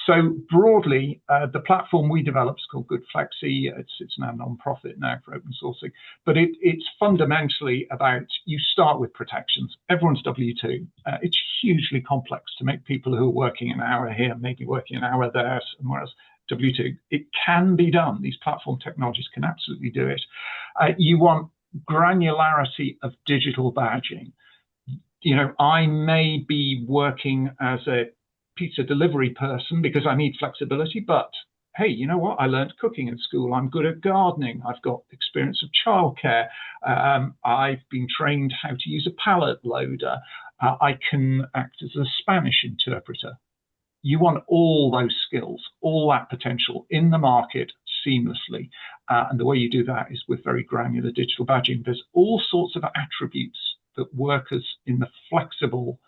So broadly, the platform we developed is called Good Flexi. It's now non-profit now for open sourcing, but it's fundamentally about you start with protections. Everyone's W-2. It's hugely complex to make people who are working an hour here, maybe working an hour there, somewhere else, W-2. It can be done. These platform technologies can absolutely do it. You want granularity of digital badging. I may be working as a pizza delivery person because I need flexibility, but hey, you know what? I learned cooking in school. I'm good at gardening. I've got experience of childcare. I've been trained how to use a pallet loader. I can act as a Spanish interpreter. You want all those skills, all that potential in the market seamlessly. And the way you do that is with very granular digital badging. There's all sorts of attributes that workers in the flexible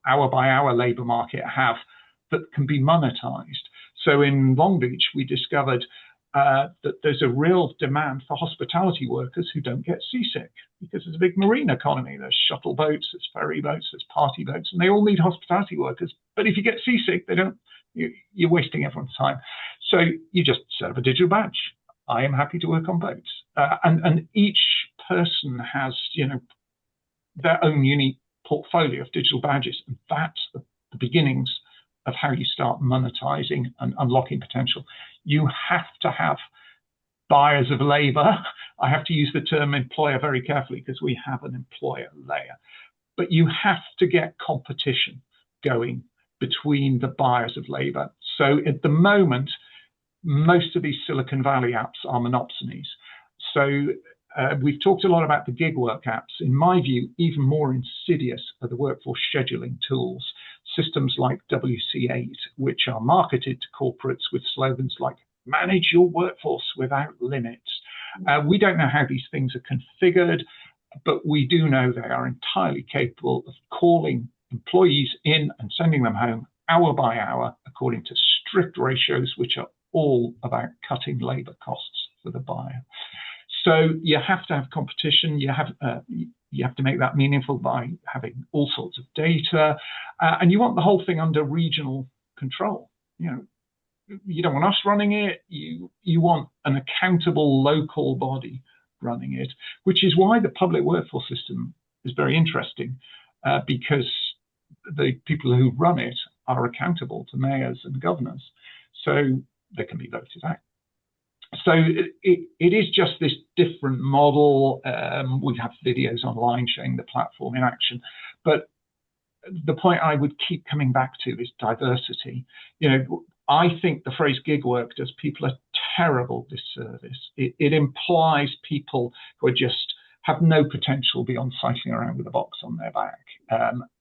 hour-by-hour labor market have that can be monetized. So in Long Beach, we discovered that there's a real demand for hospitality workers who don't get seasick because there's a big marine economy. There's shuttle boats, there's ferry boats, there's party boats, and they all need hospitality workers. But if you get seasick, you're wasting everyone's time. So you just set up a digital badge. I am happy to work on boats. And each person has, their own unique portfolio of digital badges. And that's the beginnings of how you start monetizing and unlocking potential. You have to have buyers of labor. I have to use the term employer very carefully because we have an employer layer. But you have to get competition going between the buyers of labor. So at the moment, most of these Silicon Valley apps are monopsonies. So we've talked a lot about the gig work apps. In my view, even more insidious are the workforce scheduling tools, systems like WC8, which are marketed to corporates with slogans like manage your workforce without limits. We don't know how these things are configured, but we do know they are entirely capable of calling employees in and sending them home hour by hour according to strict ratios, which are all about cutting labor costs for the buyer. So you have to have competition. You have to make that meaningful by having all sorts of data, and you want the whole thing under regional control. You don't want us running it. You want an accountable local body running it, which is why the public workforce system is very interesting, because the people who run it are accountable to mayors and governors, so they can be voted out. So it is just this different model. We have videos online showing the platform in action, but the point I would keep coming back to is diversity. I think the phrase gig work does people a terrible disservice. It implies people who are just have no potential beyond cycling around with a box on their back,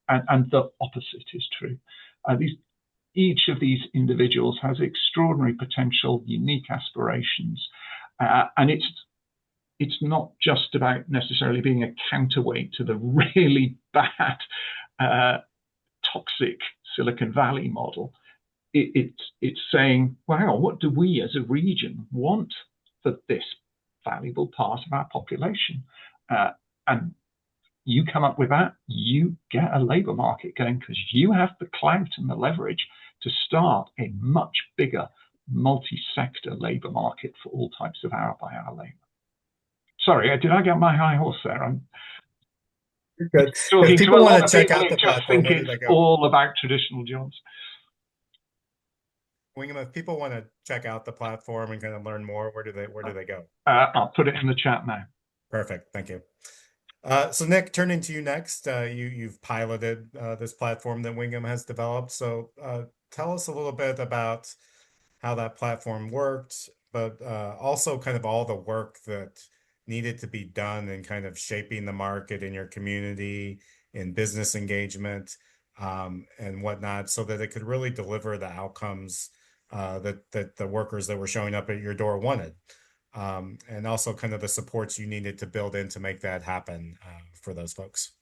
and the opposite is true. Each of these individuals has extraordinary potential, unique aspirations, and it's not just about necessarily being a counterweight to the really bad, toxic Silicon Valley model. It's saying, wow, what do we as a region want for this valuable part of our population? And you come up with that, you get a labour market going because you have the clout and the leverage to start a much bigger multi-sector labour market for all types of hour-by-hour labour. Sorry, did I get my high horse there? I'm good. talking If to a people lot want of to check people out who the just platform, think where do they it's go? all about traditional jobs. Wingham, if people want to check out the platform and kind of learn more, where do they go? I'll put it in the chat now. Perfect. Thank you. So Nick, turning to you next. You've piloted this platform that Wingham has developed. So tell us a little bit about how that platform worked, but also kind of all the work that needed to be done in kind of shaping the market in your community, in business engagement, and whatnot, so that it could really deliver the outcomes that the workers that were showing up at your door wanted. And also kind of the supports you needed to build in to make that happen for those folks.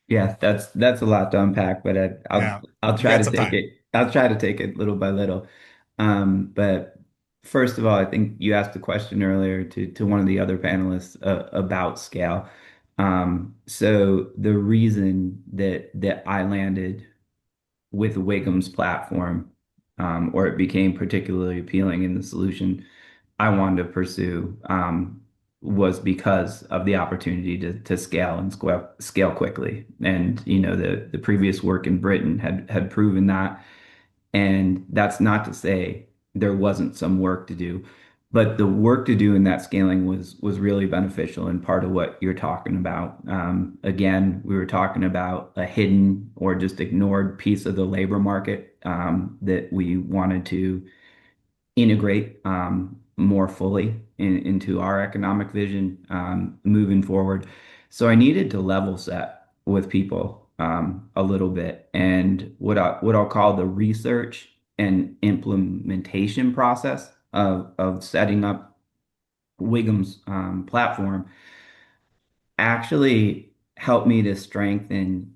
Yeah, that's a lot to unpack, but Yeah, I'll you try got to some take time. it. I'll try to take it little by little. But first of all, I think you asked a question earlier to one of the other panelists about scale. So the reason that I landed with Wigham's platform, or it became particularly appealing in the solution I wanted to pursue, was because of the opportunity to scale and scale quickly. And the previous work in Britain had proven that. And that's not to say there wasn't some work to do, but the work to do in that scaling was really beneficial and part of what you're talking about. Again, we were talking about a hidden or just ignored piece of the labor market that we wanted to integrate more fully into our economic vision moving forward. So I needed to level set with people a little bit, and what I'll call the research and implementation process of setting up Wigham's platform actually helped me to strengthen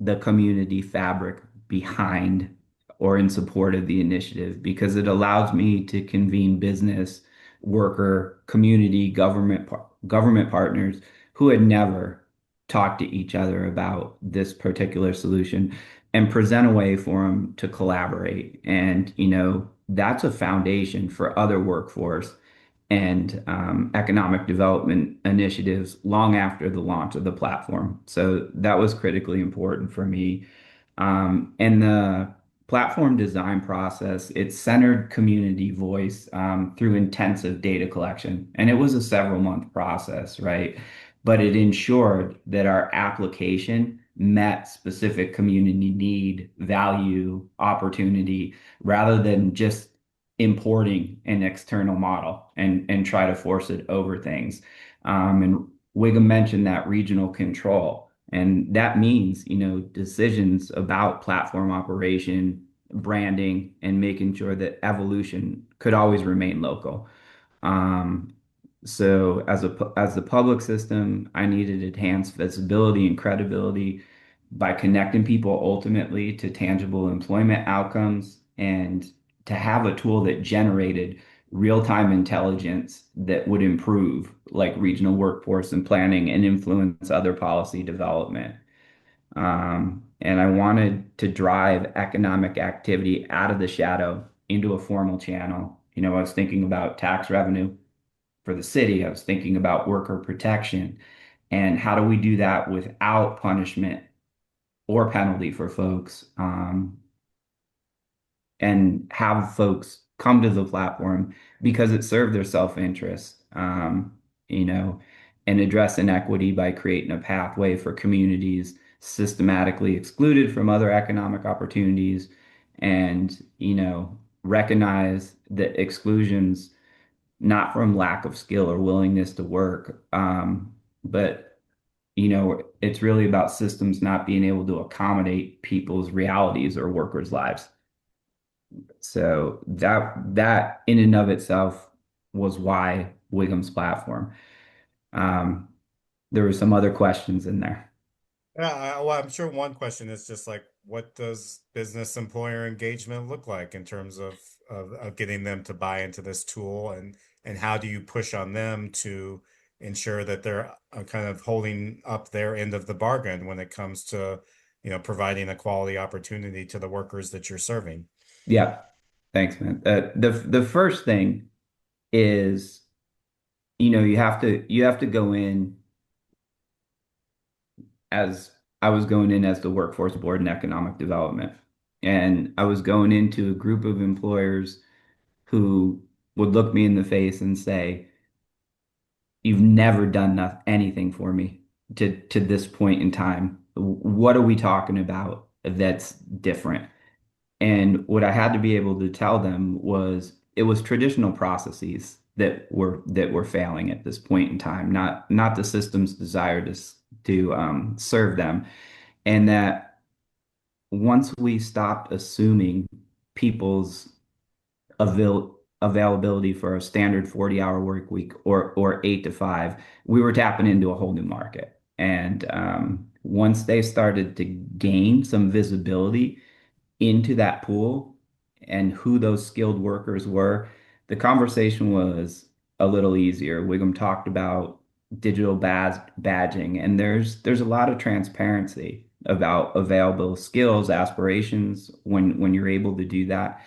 the community fabric behind or in support of the initiative because it allows me to convene business, worker, community, government partners who had never talked to each other about this particular solution and present a way for them to collaborate. And, that's a foundation for other workforce and economic development initiatives long after the launch of the platform. So that was critically important for me. And the platform design process, it centered community voice through intensive data collection. And it was a several month process, right? But it ensured that our application met specific community need, value, opportunity, rather than just importing an external model and try to force it over things. And Wiggum mentioned that regional control. And that means, decisions about platform operation, branding, and making sure that evolution could always remain local. So as the public system, I needed enhanced visibility and credibility by connecting people ultimately to tangible employment outcomes and to have a tool that generated real-time intelligence that would improve like regional workforce and planning and influence other policy development. And I wanted to drive economic activity out of the shadow into a formal channel. I was thinking about tax revenue for the city. I was thinking about worker protection and how do we do that without punishment or penalty for folks, and have folks come to the platform because it served their self-interest, you know, and address inequity by creating a pathway for communities systematically excluded from other economic opportunities, and, recognize that exclusions not from lack of skill or willingness to work, but it's really about systems not being able to accommodate people's realities or workers' lives. So that in and of itself was why Wingham's platform. Um, there were some other questions in there. Yeah, well, I'm sure one question is just like, what does business employer engagement look like in terms of getting them to buy into this tool, and how do you push on them to ensure that they're kind of holding up their end of the bargain when it comes to, providing a quality opportunity to the workers that you're serving? Yeah, thanks, man. The first thing is, you have to go in as I was going in as the workforce board and economic development. And I was going into a group of employers who would look me in the face and say, "You've never done anything for me to this point in time. What are we talking about that's different?" And what I had to be able to tell them was it was traditional processes that were failing at this point in time, not the system's desire to serve them, and that once we stopped assuming people's availability for a standard 40-hour work week or 8 to 5, we were tapping into a whole new market. And once they started to gain some visibility into that pool and who those skilled workers were, the conversation was a little easier. Wiggum talked about digital badging, and there's a lot of transparency about available skills, aspirations when you're able to do that,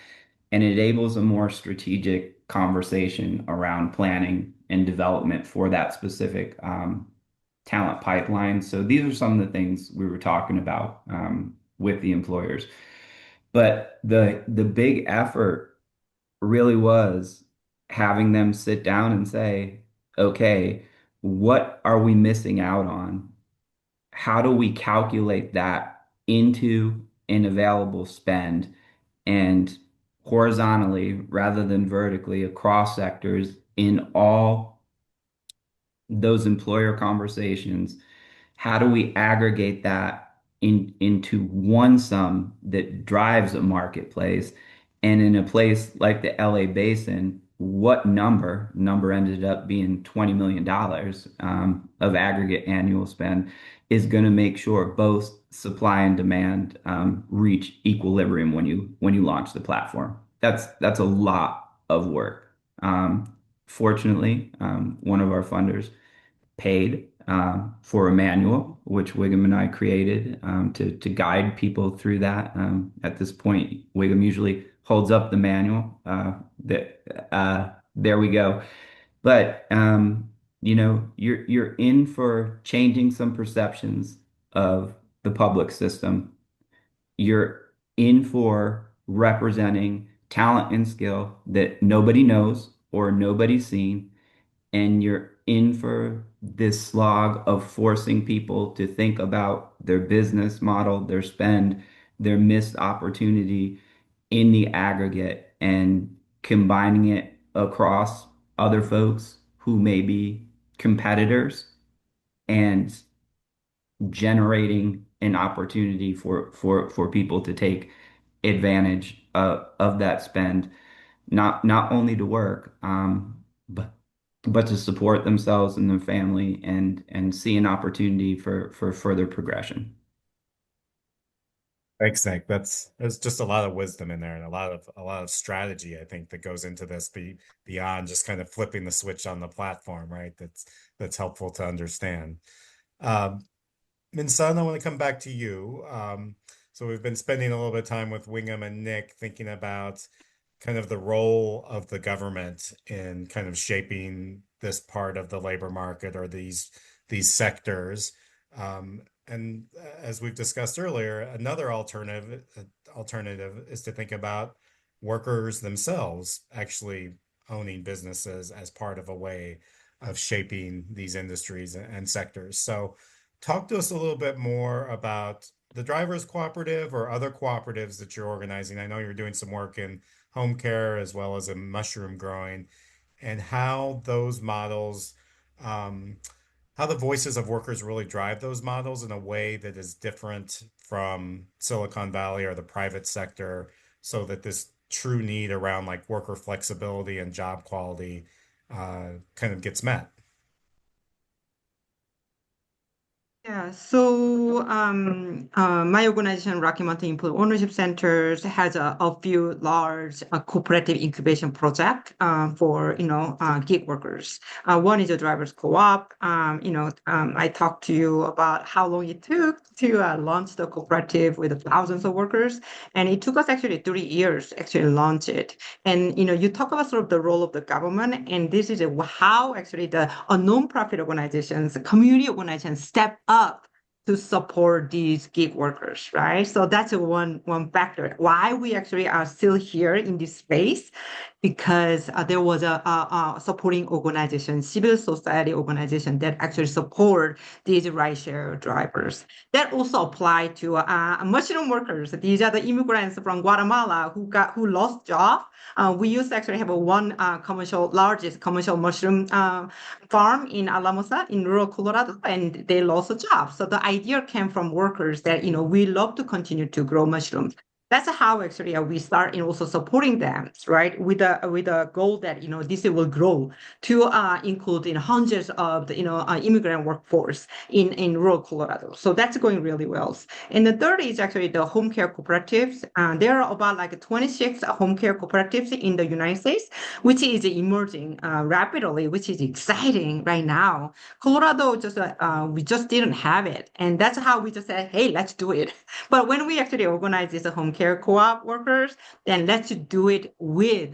and it enables a more strategic conversation around planning and development for that specific talent pipeline. So these are some of the things we were talking about with the employers. But the big effort really was having them sit down and say, okay, what are we missing out on? How do we calculate that into an available spend, and horizontally rather than vertically across sectors in all those employer conversations? How do we aggregate that into one sum that drives a marketplace? And in a place like the LA Basin, what number ended up being $20 million of aggregate annual spend, is going to make sure both supply and demand reach equilibrium when you launch the platform. That's a lot of work. Fortunately, one of our funders paid for a manual, which Wiggum and I created to guide people through that. At this point, Wiggum usually holds up the manual. There we go. But you're in for changing some perceptions of the public system. You're in for representing talent and skill that nobody knows or nobody's seen, and you're in for this slog of forcing people to think about their business model, their spend, their missed opportunity in the aggregate, and combining it across other folks who may be competitors, and generating an opportunity for people to take advantage of that spend, not only to work, but to support themselves and their family, and see an opportunity for further progression. Thanks, Nick. There's just a lot of wisdom in there, and a lot of strategy, I think, that goes into this beyond just kind of flipping the switch on the platform, right? That's helpful to understand. Minsun, I want to come back to you. So we've been spending a little bit of time with Wingham and Nick thinking about kind of the role of the government in kind of shaping this part of the labor market, or these sectors. And as we've discussed earlier, another alternative is to think about workers themselves actually owning businesses as part of a way of shaping these industries and sectors. So talk to us a little bit more about the drivers cooperative or other cooperatives that you're organizing. I know you're doing some work in home care as well as in mushroom growing, and how those models, um, how the voices of workers really drive those models in a way that is different from Silicon Valley or the private sector, so that this true need around like worker flexibility and job quality kind of gets met. Yeah, so my organization, Rocky Mountain Employee Ownership Centers, has a few large cooperative incubation project for gig workers. One is a drivers co-op. I talked to you about how long it took to launch the cooperative with thousands of workers, and it took us actually 3 years to actually launch it. And you talk about sort of the role of the government, and this is how actually the non-profit organizations, community organizations step up to support these gig workers, right? So that's one factor why we actually are still here in this space, because there was a supporting organization, civil society organization that actually support these rideshare drivers. That also apply to mushroom workers. These are the immigrants from Guatemala who lost job. We used to actually have largest commercial mushroom farm in Alamosa in rural Colorado, and they lost a job. So the idea came from workers that we love to continue to grow mushrooms. That's how actually we start in also supporting them, right? With a goal that this will grow to include hundreds of the immigrant workforce in rural Colorado. So that's going really well. And the third is actually the home care cooperatives. There are about like 26 home care cooperatives in the United States, which is emerging rapidly, which is exciting right now. Colorado we just didn't have it, and that's how we just said, hey, let's do it. But when we actually organize this home care co-op workers, then let's do it with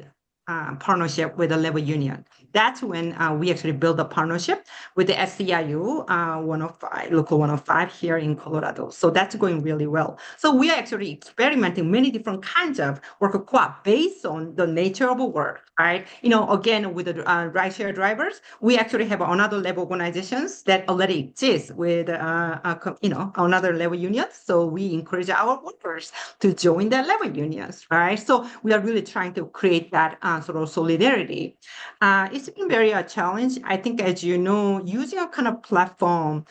partnership with the labor union. That's when we actually build a partnership with the SCIU 105, local 105 here in Colorado. So that's going really well. So we are actually experimenting many different kinds of worker co-op based on the nature of work, right? Again, with the rideshare drivers, we actually have another labor organizations that already exist with, another labor union. So we encourage our workers to join the labor unions, right? So we are really trying to create that sort of solidarity. It's been very a challenge. I think, as you know, using a kind of platform,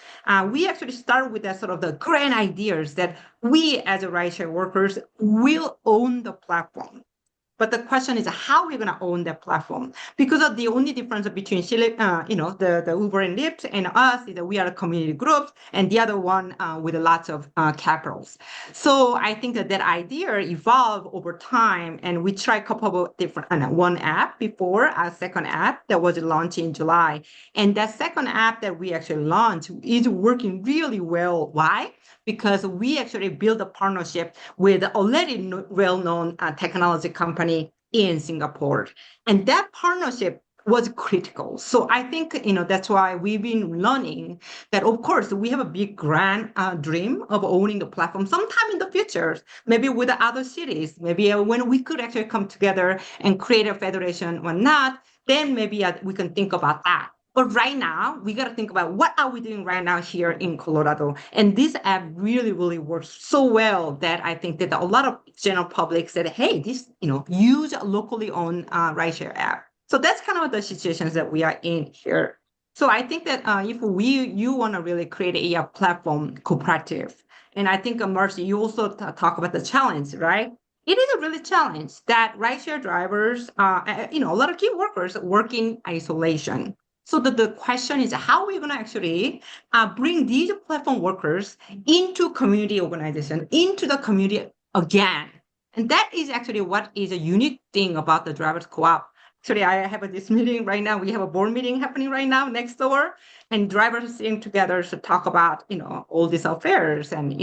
we actually start with that sort of the grand ideas that we as a rideshare workers will own the platform. But the question is how we're going to own that platform, because of the only difference between the Uber and Lyft and us is that we are a community group, and the other one with lots of capitals. So I think that idea evolved over time, and we tried a couple of different one app before a second app that was launched in July, and that second app that we actually launched is working really well. Why? Because we actually built a partnership with already well-known technology company in Singapore. And that partnership was critical. So I think, that's why we've been learning that, of course, we have a big grand dream of owning the platform sometime in the future, maybe with other cities, maybe when we could actually come together and create a federation or not, then maybe we can think about that. But right now, we got to think about what are we doing right now here in Colorado. And this app really, really works so well that I think that a lot of general public said, hey, this, use a locally owned rideshare app. So that's kind of the situations that we are in here. So I think that if you want to really create a platform cooperative, and I think, Marcy, you also talk about the challenge, right? It is a really challenge that rideshare drivers, a lot of key workers work in isolation. So the question is, how are we going to actually bring these platform workers into community organization, into the community again? And that is actually what is a unique thing about the drivers co-op. Actually, I have this meeting right now. We have a board meeting happening right now next door, and drivers are sitting together to talk about, all these affairs and,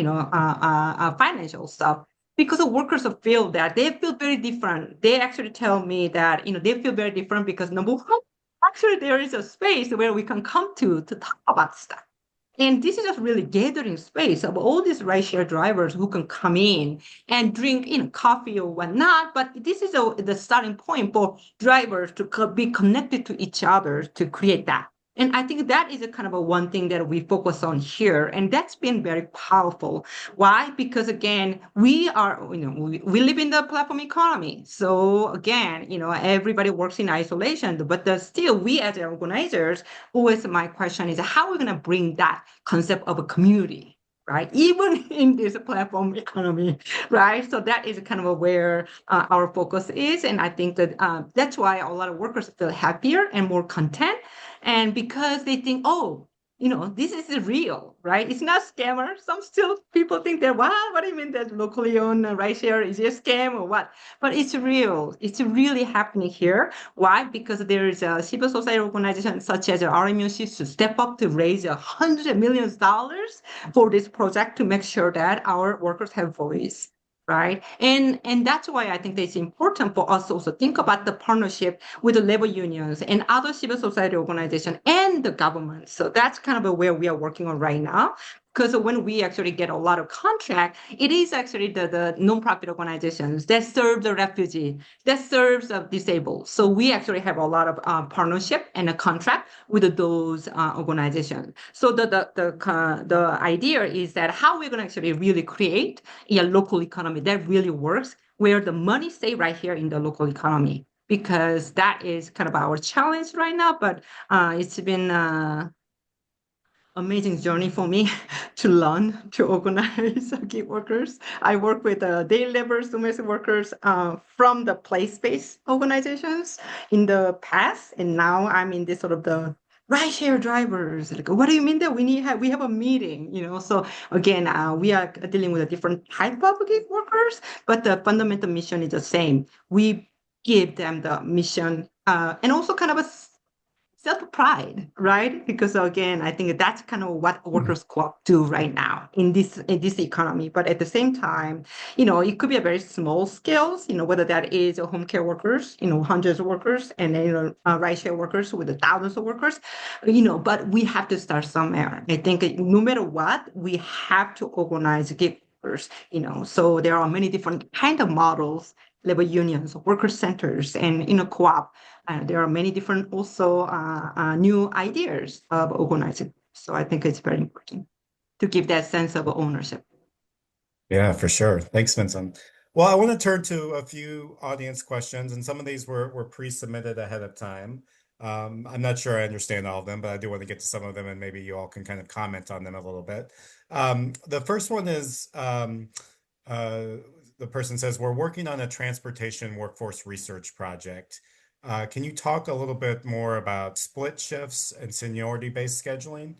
financial stuff. Because the workers feel that they feel very different. They actually tell me that, they feel very different because number one, actually, there is a space where we can come to talk about stuff. And this is just really gathering space of all these rideshare drivers who can come in and drink, coffee or whatnot. But this is the starting point for drivers to be connected to each other to create that. And I think that is a kind of a one thing that we focus on here. And that's been very powerful. Why? Because again, we are, we live in the platform economy. So again, everybody works in isolation, but still we as organizers, always my question is how are we going to bring that concept of a community, right? Even in this platform economy, right? So that is kind of where our focus is. And I think that that's why a lot of workers feel happier and more content. And because they think, oh, this is real, right? It's not scammer. Some still people think that, wow, what do you mean that locally owned rideshare is a scam or what? But it's real. It's really happening here. Why? Because there is a civil society organization such as RMUC to step up to raise $100 million for this project to make sure that our workers have voice. Right. And that's why I think that it's important for us to also think about the partnership with the labor unions and other civil society organizations and the government. So that's kind of where we are working on right now. Because when we actually get a lot of contract, it is actually the nonprofit organizations that serve the refugee, that serves the disabled. So we actually have a lot of partnership and a contract with those organizations. So the idea is that how we're going to actually really create a local economy that really works, where the money stay right here in the local economy, because that is kind of our challenge right now. But it's been amazing journey for me to learn to organize gig workers. I work with daily laborers, domestic workers from the place-based organizations in the past, and now I'm in this sort of the rideshare drivers. Like, what do you mean that we have a meeting? So again, we are dealing with a different type of gig workers, but the fundamental mission is the same. We give them the mission and also kind of a self-pride, right? Because again, I think that's kind of what workers co-op do right now in this economy. But at the same time, it could be a very small scales, whether that is home care workers, hundreds of workers, and then rideshare workers with thousands of workers, but we have to start somewhere. I think no matter what, we have to organize gig workers, so there are many different kind of models, labor unions, worker centers, and co-op. There are many different also new ideas of organizing. So I think it's very important to give that sense of ownership. Yeah, for sure. Thanks, Vincent. Well, I want to turn to a few audience questions, and some of these were pre-submitted ahead of time. I'm not sure I understand all of them, but I do want to get to some of them, and maybe you all can kind of comment on them a little bit. The first one is the person says, we're working on a transportation workforce research project. Can you talk a little bit more about split shifts and seniority-based scheduling?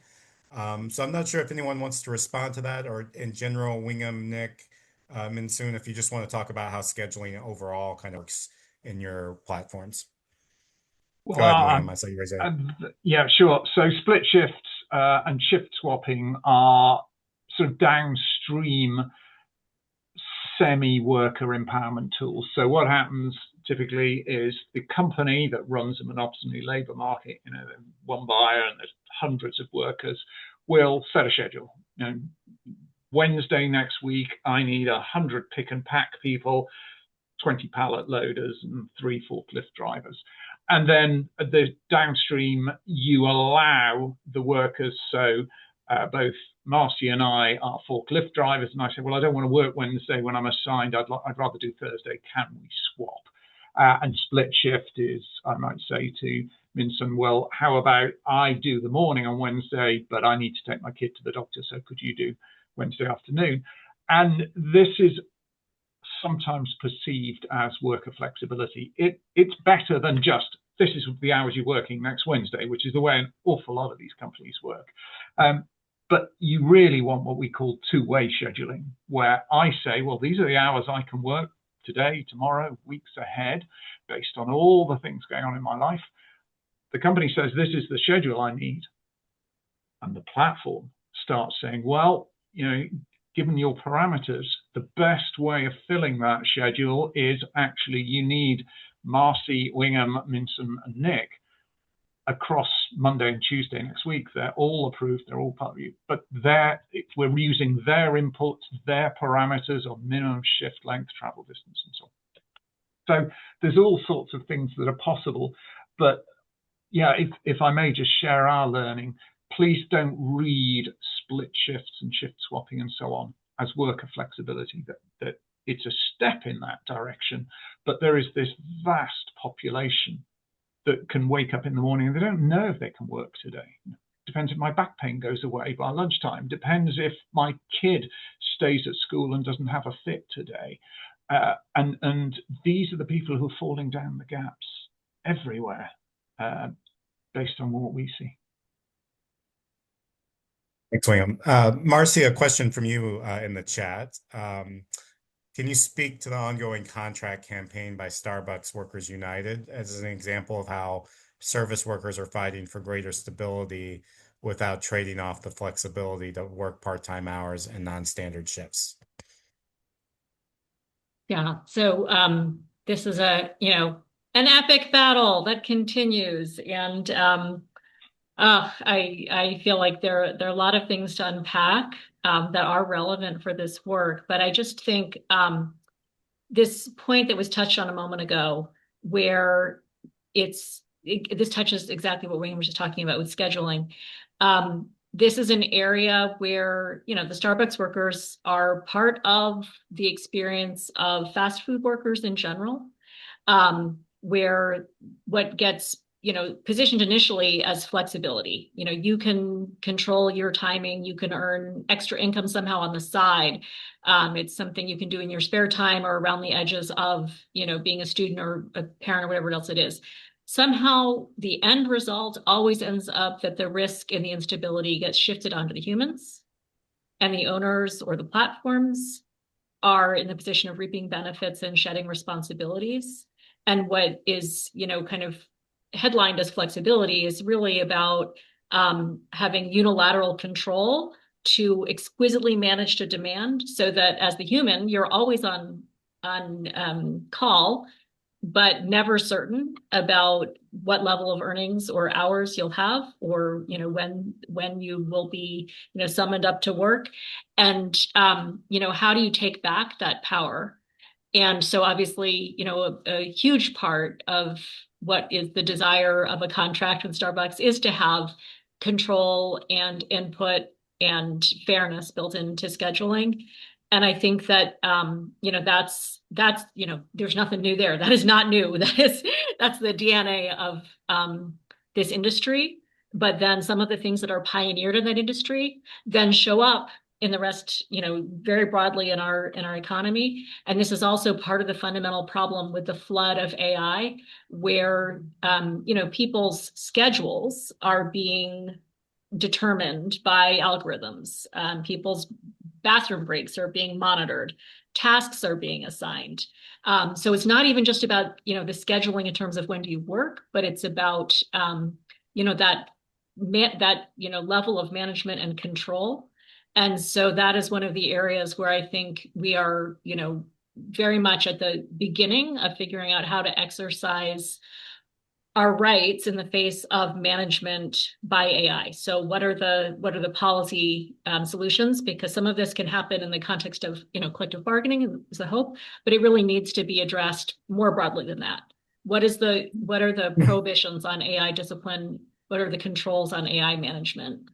So I'm not sure if anyone wants to respond to that, or in general, Wingham, Nick, Minsun, if you just want to talk about how scheduling overall kind of works in your platforms. Well, Go ahead, Wingham. I saw you raise hand. Yeah, sure. So split shifts and shift swapping are sort of downstream semi-worker empowerment tools. So what happens typically is the company that runs a monopoly labor market, one buyer and there's hundreds of workers, will set a schedule. Wednesday next week, I need 100 pick and pack people, 20 pallet loaders, and 3 forklift drivers. And then the downstream, you allow the workers, so both Marcy and I are forklift drivers, and I say, well, I don't want to work Wednesday when I'm assigned. I'd rather do Thursday. Can we swap? And split shift is, I might say to Minsun, well, how about I do the morning on Wednesday, but I need to take my kid to the doctor, so could you do Wednesday afternoon? And this is sometimes perceived as worker flexibility. It's better than just, this is the hours you're working next Wednesday, which is the way an awful lot of these companies work. But you really want what we call two-way scheduling, where I say, well, these are the hours I can work today, tomorrow, weeks ahead, based on all the things going on in my life. The company says, this is the schedule I need. And the platform starts saying, well, given your parameters, the best way of filling that schedule is actually you need Marcy, Wingham, Minsun, and Nick. across Monday and Tuesday next week. They're all approved. They're all part of you. But we're using their inputs, their parameters of minimum shift length, travel distance, and so on. So there's all sorts of things that are possible. But yeah, if I may just share our learning, please don't read split shifts and shift swapping and so on as worker flexibility, that it's a step in that direction, but there is this vast population that can wake up in the morning and they don't know if they can work today. Depends if my back pain goes away by lunchtime. Depends if my kid stays at school and doesn't have a fit today. And these are the people who are falling down the gaps everywhere, based on what we see. Thanks, Wingham. Marcy, a question from you in the chat. Can you speak to the ongoing contract campaign by Starbucks Workers United as an example of how service workers are fighting for greater stability without trading off the flexibility to work part-time hours and non-standard shifts? Yeah, so this is an epic battle that continues, and I feel like there are a lot of things to unpack that are relevant for this work, but I just think this point that was touched on a moment ago, where this touches exactly what Wayne was just talking about with scheduling. This is an area where, the Starbucks workers are part of the experience of fast food workers in general, where what gets, positioned initially as flexibility. You can control your timing, you can earn extra income somehow on the side. It's something you can do in your spare time or around the edges of, being a student or a parent or whatever else it is. Somehow the end result always ends up that the risk and the instability gets shifted onto the humans, and the owners or the platforms are in the position of reaping benefits and shedding responsibilities. And what is, kind of headlined as flexibility is really about having unilateral control to exquisitely manage to demand, so that as the human, you're always on call, but never certain about what level of earnings or hours you'll have, or when you will be summoned up to work, and how do you take back that power? And so obviously, a huge part of what is the desire of a contract with Starbucks is to have control and input and fairness built into scheduling. And I think that, that's, there's nothing new there. That is not new. That's the DNA of this industry. But then some of the things that are pioneered in that industry then show up in the rest, very broadly in our economy. And this is also part of the fundamental problem with the flood of AI, where, people's schedules are being determined by algorithms. People's bathroom breaks are being monitored. Tasks are being assigned. So it's not even just about, the scheduling in terms of when do you work, but it's about, that level of management and control. And so that is one of the areas where I think we are, very much at the beginning of figuring out how to exercise our rights in the face of management by AI. So what are the policy solutions? Because some of this can happen in the context of, collective bargaining is the hope, but it really needs to be addressed more broadly than that. What are the prohibitions on AI discipline? What are the controls on AI management?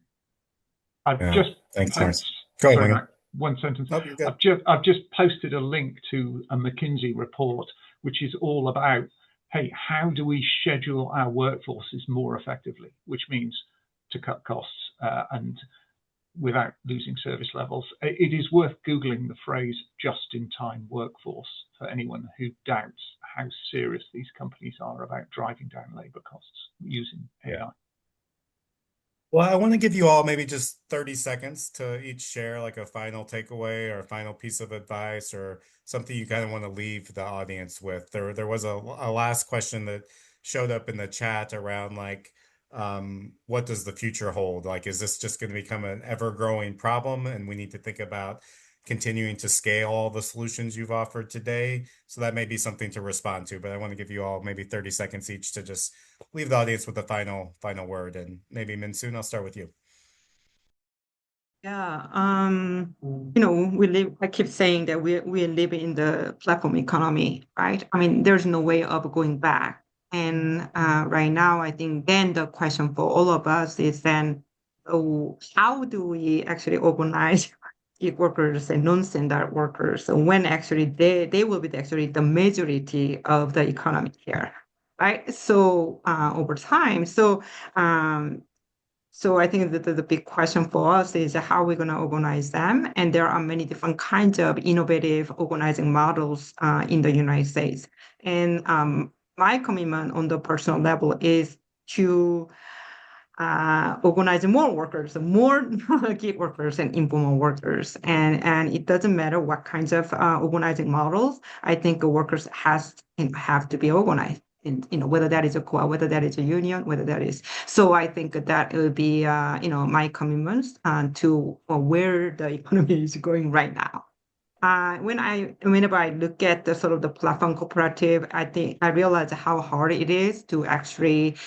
Thanks, Marcy. Go ahead, Wingham. One sentence. Nope, you're good. I've just posted a link to a McKinsey report, which is all about, hey, how do we schedule our workforces more effectively, which means to cut costs and without losing service levels. It is worth Googling the phrase just-in-time workforce for anyone who doubts how serious these companies are about driving down labor costs using AI. Well, I want to give you all maybe just 30 seconds to each share like a final takeaway or a final piece of advice or something you kind of want to leave the audience with. There was a last question that showed up in the chat around like, what does the future hold? Like, is this just going to become an ever-growing problem and we need to think about continuing to scale all the solutions you've offered today. So that may be something to respond to, but I want to give you all maybe 30 seconds each to just leave the audience with a final word. And maybe Minsun, I'll start with you. Yeah, I keep saying that we live in the platform economy, right? I mean, there's no way of going back. And right now, I think then the question for all of us is then, how do we actually organize gig workers and non-standard workers when actually they will be actually the majority of the economy here, right? So over time, so I think that the big question for us is how we're going to organize them. And there are many different kinds of innovative organizing models in the United States. And my commitment on the personal level is to organize more workers, more gig workers and informal workers. And it doesn't matter what kinds of organizing models. I think the workers have to be organized. And, whether that is a co-op, whether that is a union, whether that is. So I think that will be, my commitments to where the economy is going right now. Whenever I look at the sort of the platform cooperative, I think I realize how hard it is to actually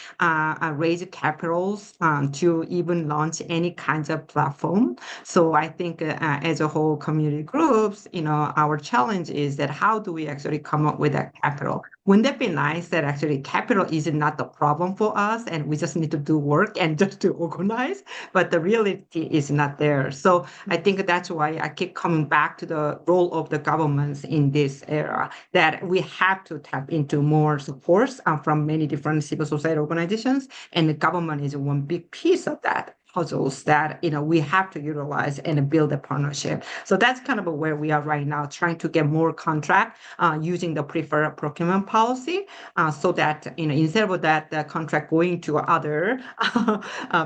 raise capitals to even launch any kinds of platform. So I think as a whole community groups, our challenge is that how do we actually come up with that capital? Wouldn't that be nice that actually capital is not the problem for us and we just need to do work and just to organize, but the reality is not there. So I think that's why I keep coming back to the role of the governments in this era, that we have to tap into more supports from many different civil society organizations, and the government is one big piece of that puzzles that we have to utilize and build a partnership. So that's kind of where we are right now, trying to get more contract using the preferred procurement policy, so that instead of that the contract going to other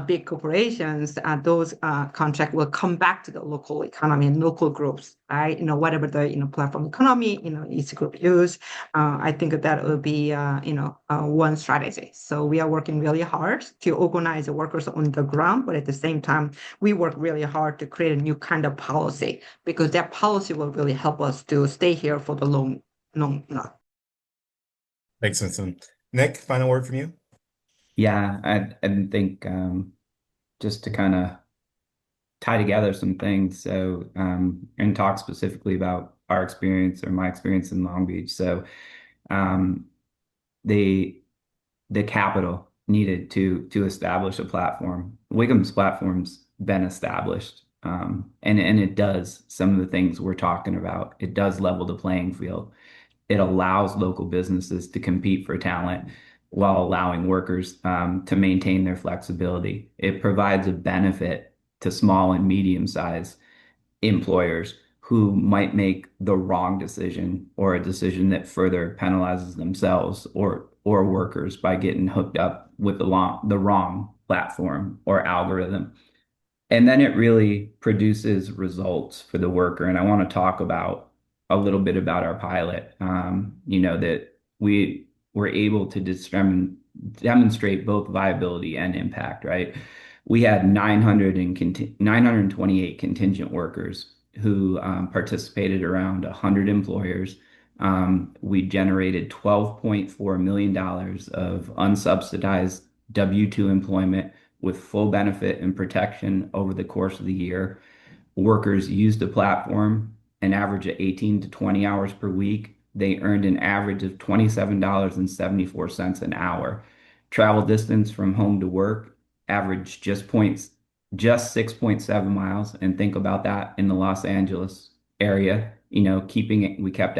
big corporations, those contract will come back to the local economy and local groups. Right, whatever the platform economy each group use. I think that will be one strategy. So we are working really hard to organize the workers on the ground, but at the same time, we work really hard to create a new kind of policy, because that policy will really help us to stay here for the long run. Thanks, Minsun. Nick, final word from you? Yeah, I think just to kind of tie together some things. So, and talk specifically about our experience or my experience in Long Beach. So, the capital needed to establish a platform. Wingham's platform's been established, and it does some of the things we're talking about. It does level the playing field. It allows local businesses to compete for talent while allowing workers to maintain their flexibility. It provides a benefit to small and medium-sized employers who might make the wrong decision or a decision that further penalizes themselves or workers by getting hooked up with the wrong platform or algorithm. And then it really produces results for the worker. And I want to talk about a little bit about our pilot, that we were able to demonstrate both viability and impact, right? We had 928 contingent workers who participated around 100 employers. We generated $12.4 million of unsubsidized W-2 employment with full benefit and protection over the course of the year. Workers used the platform an average of 18 to 20 hours per week. They earned an average of $27.74 an hour. Travel distance from home to work averaged just 6.7 miles. And think about that in the Los Angeles area, we kept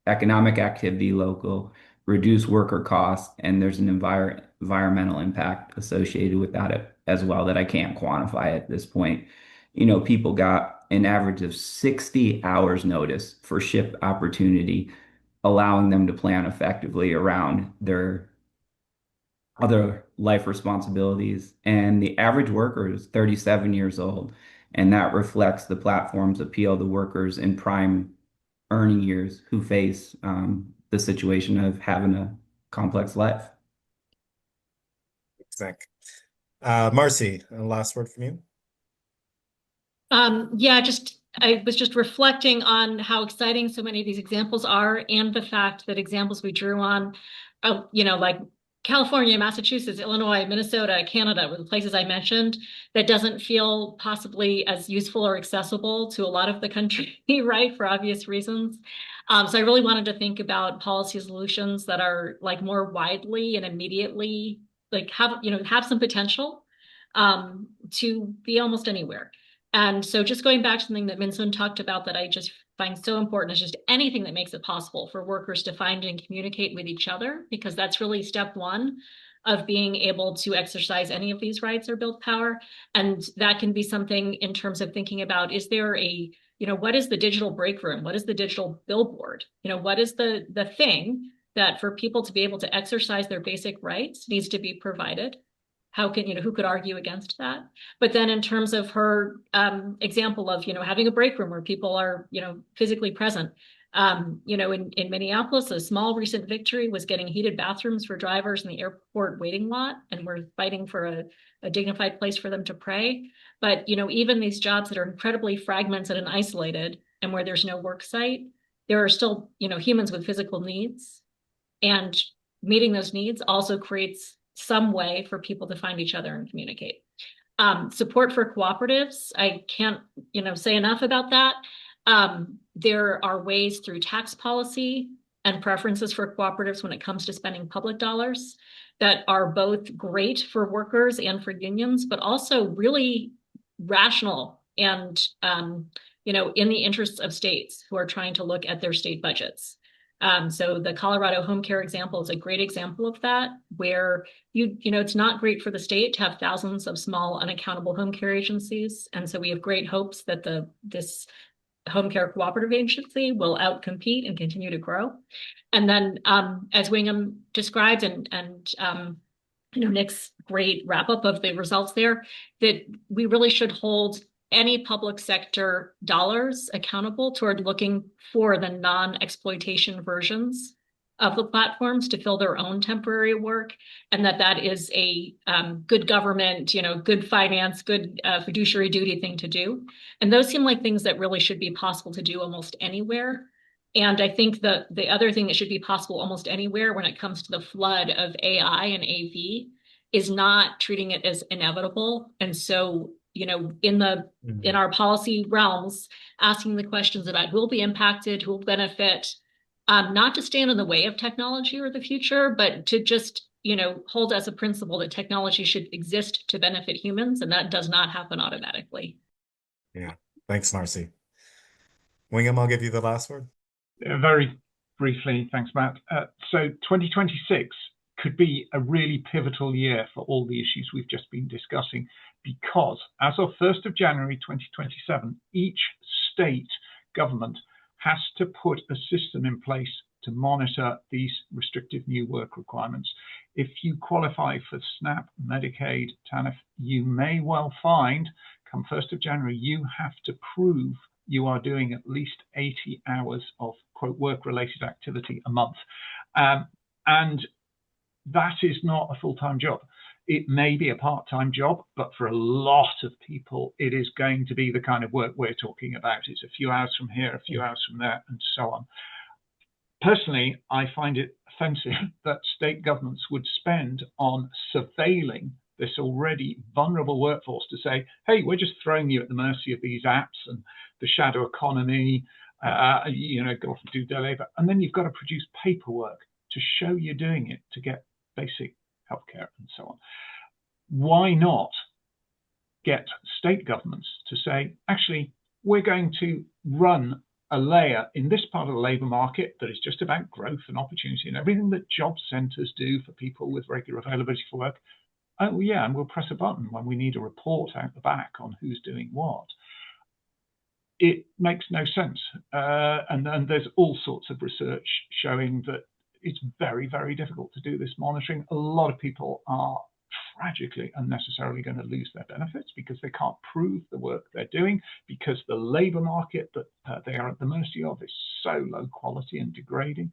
economic activity local, reduce worker costs, and there's an environmental impact associated with that as well that I can't quantify at this point. People got an average of 60 hours notice for shift opportunity, allowing them to plan effectively around their other life responsibilities. And the average worker is 37 years old, and that reflects the platform's appeal to workers in prime earning years who face the situation of having a complex life. Thanks, Marcy, last word from you. Yeah, just I was just reflecting on how exciting so many of these examples are, and the fact that examples we drew on, like California, Massachusetts, Illinois, Minnesota, Canada were the places I mentioned, that doesn't feel possibly as useful or accessible to a lot of the country, right, for obvious reasons. So I really wanted to think about policy solutions that are like more widely and immediately, like have some potential to be almost anywhere. And so just going back to something that Minsun talked about that I just find so important is just anything that makes it possible for workers to find and communicate with each other, because that's really step one of being able to exercise any of these rights or build power. And that can be something in terms of thinking about, is there what is the digital break room? What is the digital billboard? What is the thing that for people to be able to exercise their basic rights needs to be provided? Who could argue against that? But then in terms of her example of, having a break room where people are, physically present, in Minneapolis, a small recent victory was getting heated bathrooms for drivers in the airport waiting lot, and we're fighting for a dignified place for them to pray. But, even these jobs that are incredibly fragmented and isolated and where there's no work site, there are still, humans with physical needs, and meeting those needs also creates some way for people to find each other and communicate. Support for cooperatives, I can't, say enough about that. There are ways through tax policy and preferences for cooperatives when it comes to spending public dollars that are both great for workers and for unions, but also really rational and, in the interests of states who are trying to look at their state budgets. So the Colorado home care example is a great example of that, where it's not great for the state to have thousands of small unaccountable home care agencies. And so we have great hopes that this home care cooperative agency will outcompete and continue to grow. And then as Wingham described and Nick's great wrap up of the results there, that we really should hold any public sector dollars accountable toward looking for the non-exploitation versions of the platforms to fill their own temporary work, and that is a good government, good finance, good fiduciary duty thing to do. And those seem like things that really should be possible to do almost anywhere. And I think the other thing that should be possible almost anywhere when it comes to the flood of AI and AV is not treating it as inevitable. And so in our policy realms, asking the questions about who will be impacted, who will benefit, not to stand in the way of technology or the future, but to just, hold as a principle that technology should exist to benefit humans, and that does not happen automatically. Yeah. Thanks, Marcy. Wingham, I'll give you the last word. Very briefly, thanks, Matt. So 2026 could be a really pivotal year for all the issues we've just been discussing, because as of 1st of January 2027, each state government has to put a system in place to monitor these restrictive new work requirements. If you qualify for SNAP, Medicaid, TANF, you may well find, come 1st of January, you have to prove you are doing at least 80 hours of, quote, work-related activity a month. And that is not a full-time job. It may be a part-time job, but for a lot of people, it is going to be the kind of work we're talking about. It's a few hours from here, a few hours from there, and so on. Personally, I find it offensive that state governments would spend on surveilling this already vulnerable workforce to say, hey, we're just throwing you at the mercy of these apps and the shadow economy, go off and do their labor. And then you've got to produce paperwork to show you're doing it to get basic healthcare and so on. Why not get state governments to say, actually, we're going to run a layer in this part of the labour market that is just about growth and opportunity and everything that job centres do for people with regular availability for work. Oh, yeah, and we'll press a button when we need a report out the back on who's doing what. It makes no sense. And there's all sorts of research showing that it's very, very difficult to do this monitoring. A lot of people are tragically unnecessarily going to lose their benefits because they can't prove the work they're doing, because the labour market that they are at the mercy of is so low quality and degrading.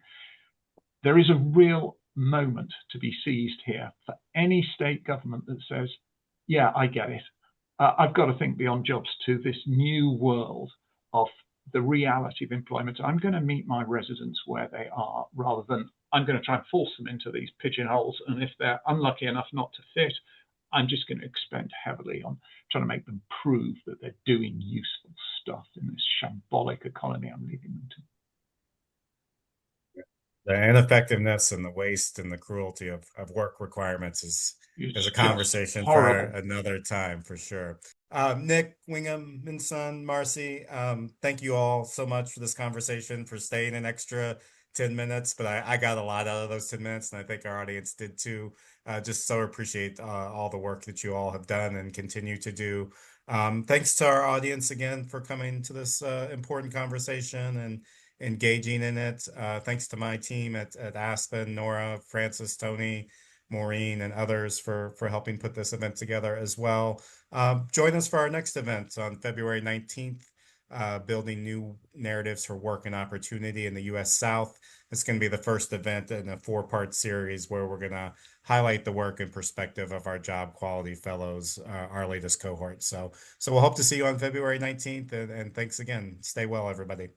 There is a real moment to be seized here for any state government that says, yeah, I get it. I've got to think beyond jobs to this new world of the reality of employment. I'm going to meet my residents where they are, rather than I'm going to try and force them into these pigeonholes. And if they're unlucky enough not to fit, I'm just going to expend heavily on trying to make them prove that they're doing useful stuff in this shambolic economy I'm leaving them to. The ineffectiveness and the waste and the cruelty of work requirements is a conversation for another time, for sure. Nick, Wingham, Minsun, Marcy, thank you all so much for this conversation, for staying an extra 10 minutes, but I got a lot out of those 10 minutes, and I think our audience did too. Just so appreciate all the work that you all have done and continue to do. Thanks to our audience again for coming to this important conversation and engaging in it. Thanks to my team at Aspen, Nora, Francis, Tony, Maureen, and others for helping put this event together as well. Join us for our next event on February 19th, Building New Narratives for Work and Opportunity in the U.S. South. It's going to be the first event in a 4-part series where we're going to highlight the work and perspective of our job quality fellows, our latest cohort. So we'll hope to see you on February 19th, and thanks again. Stay well, everybody.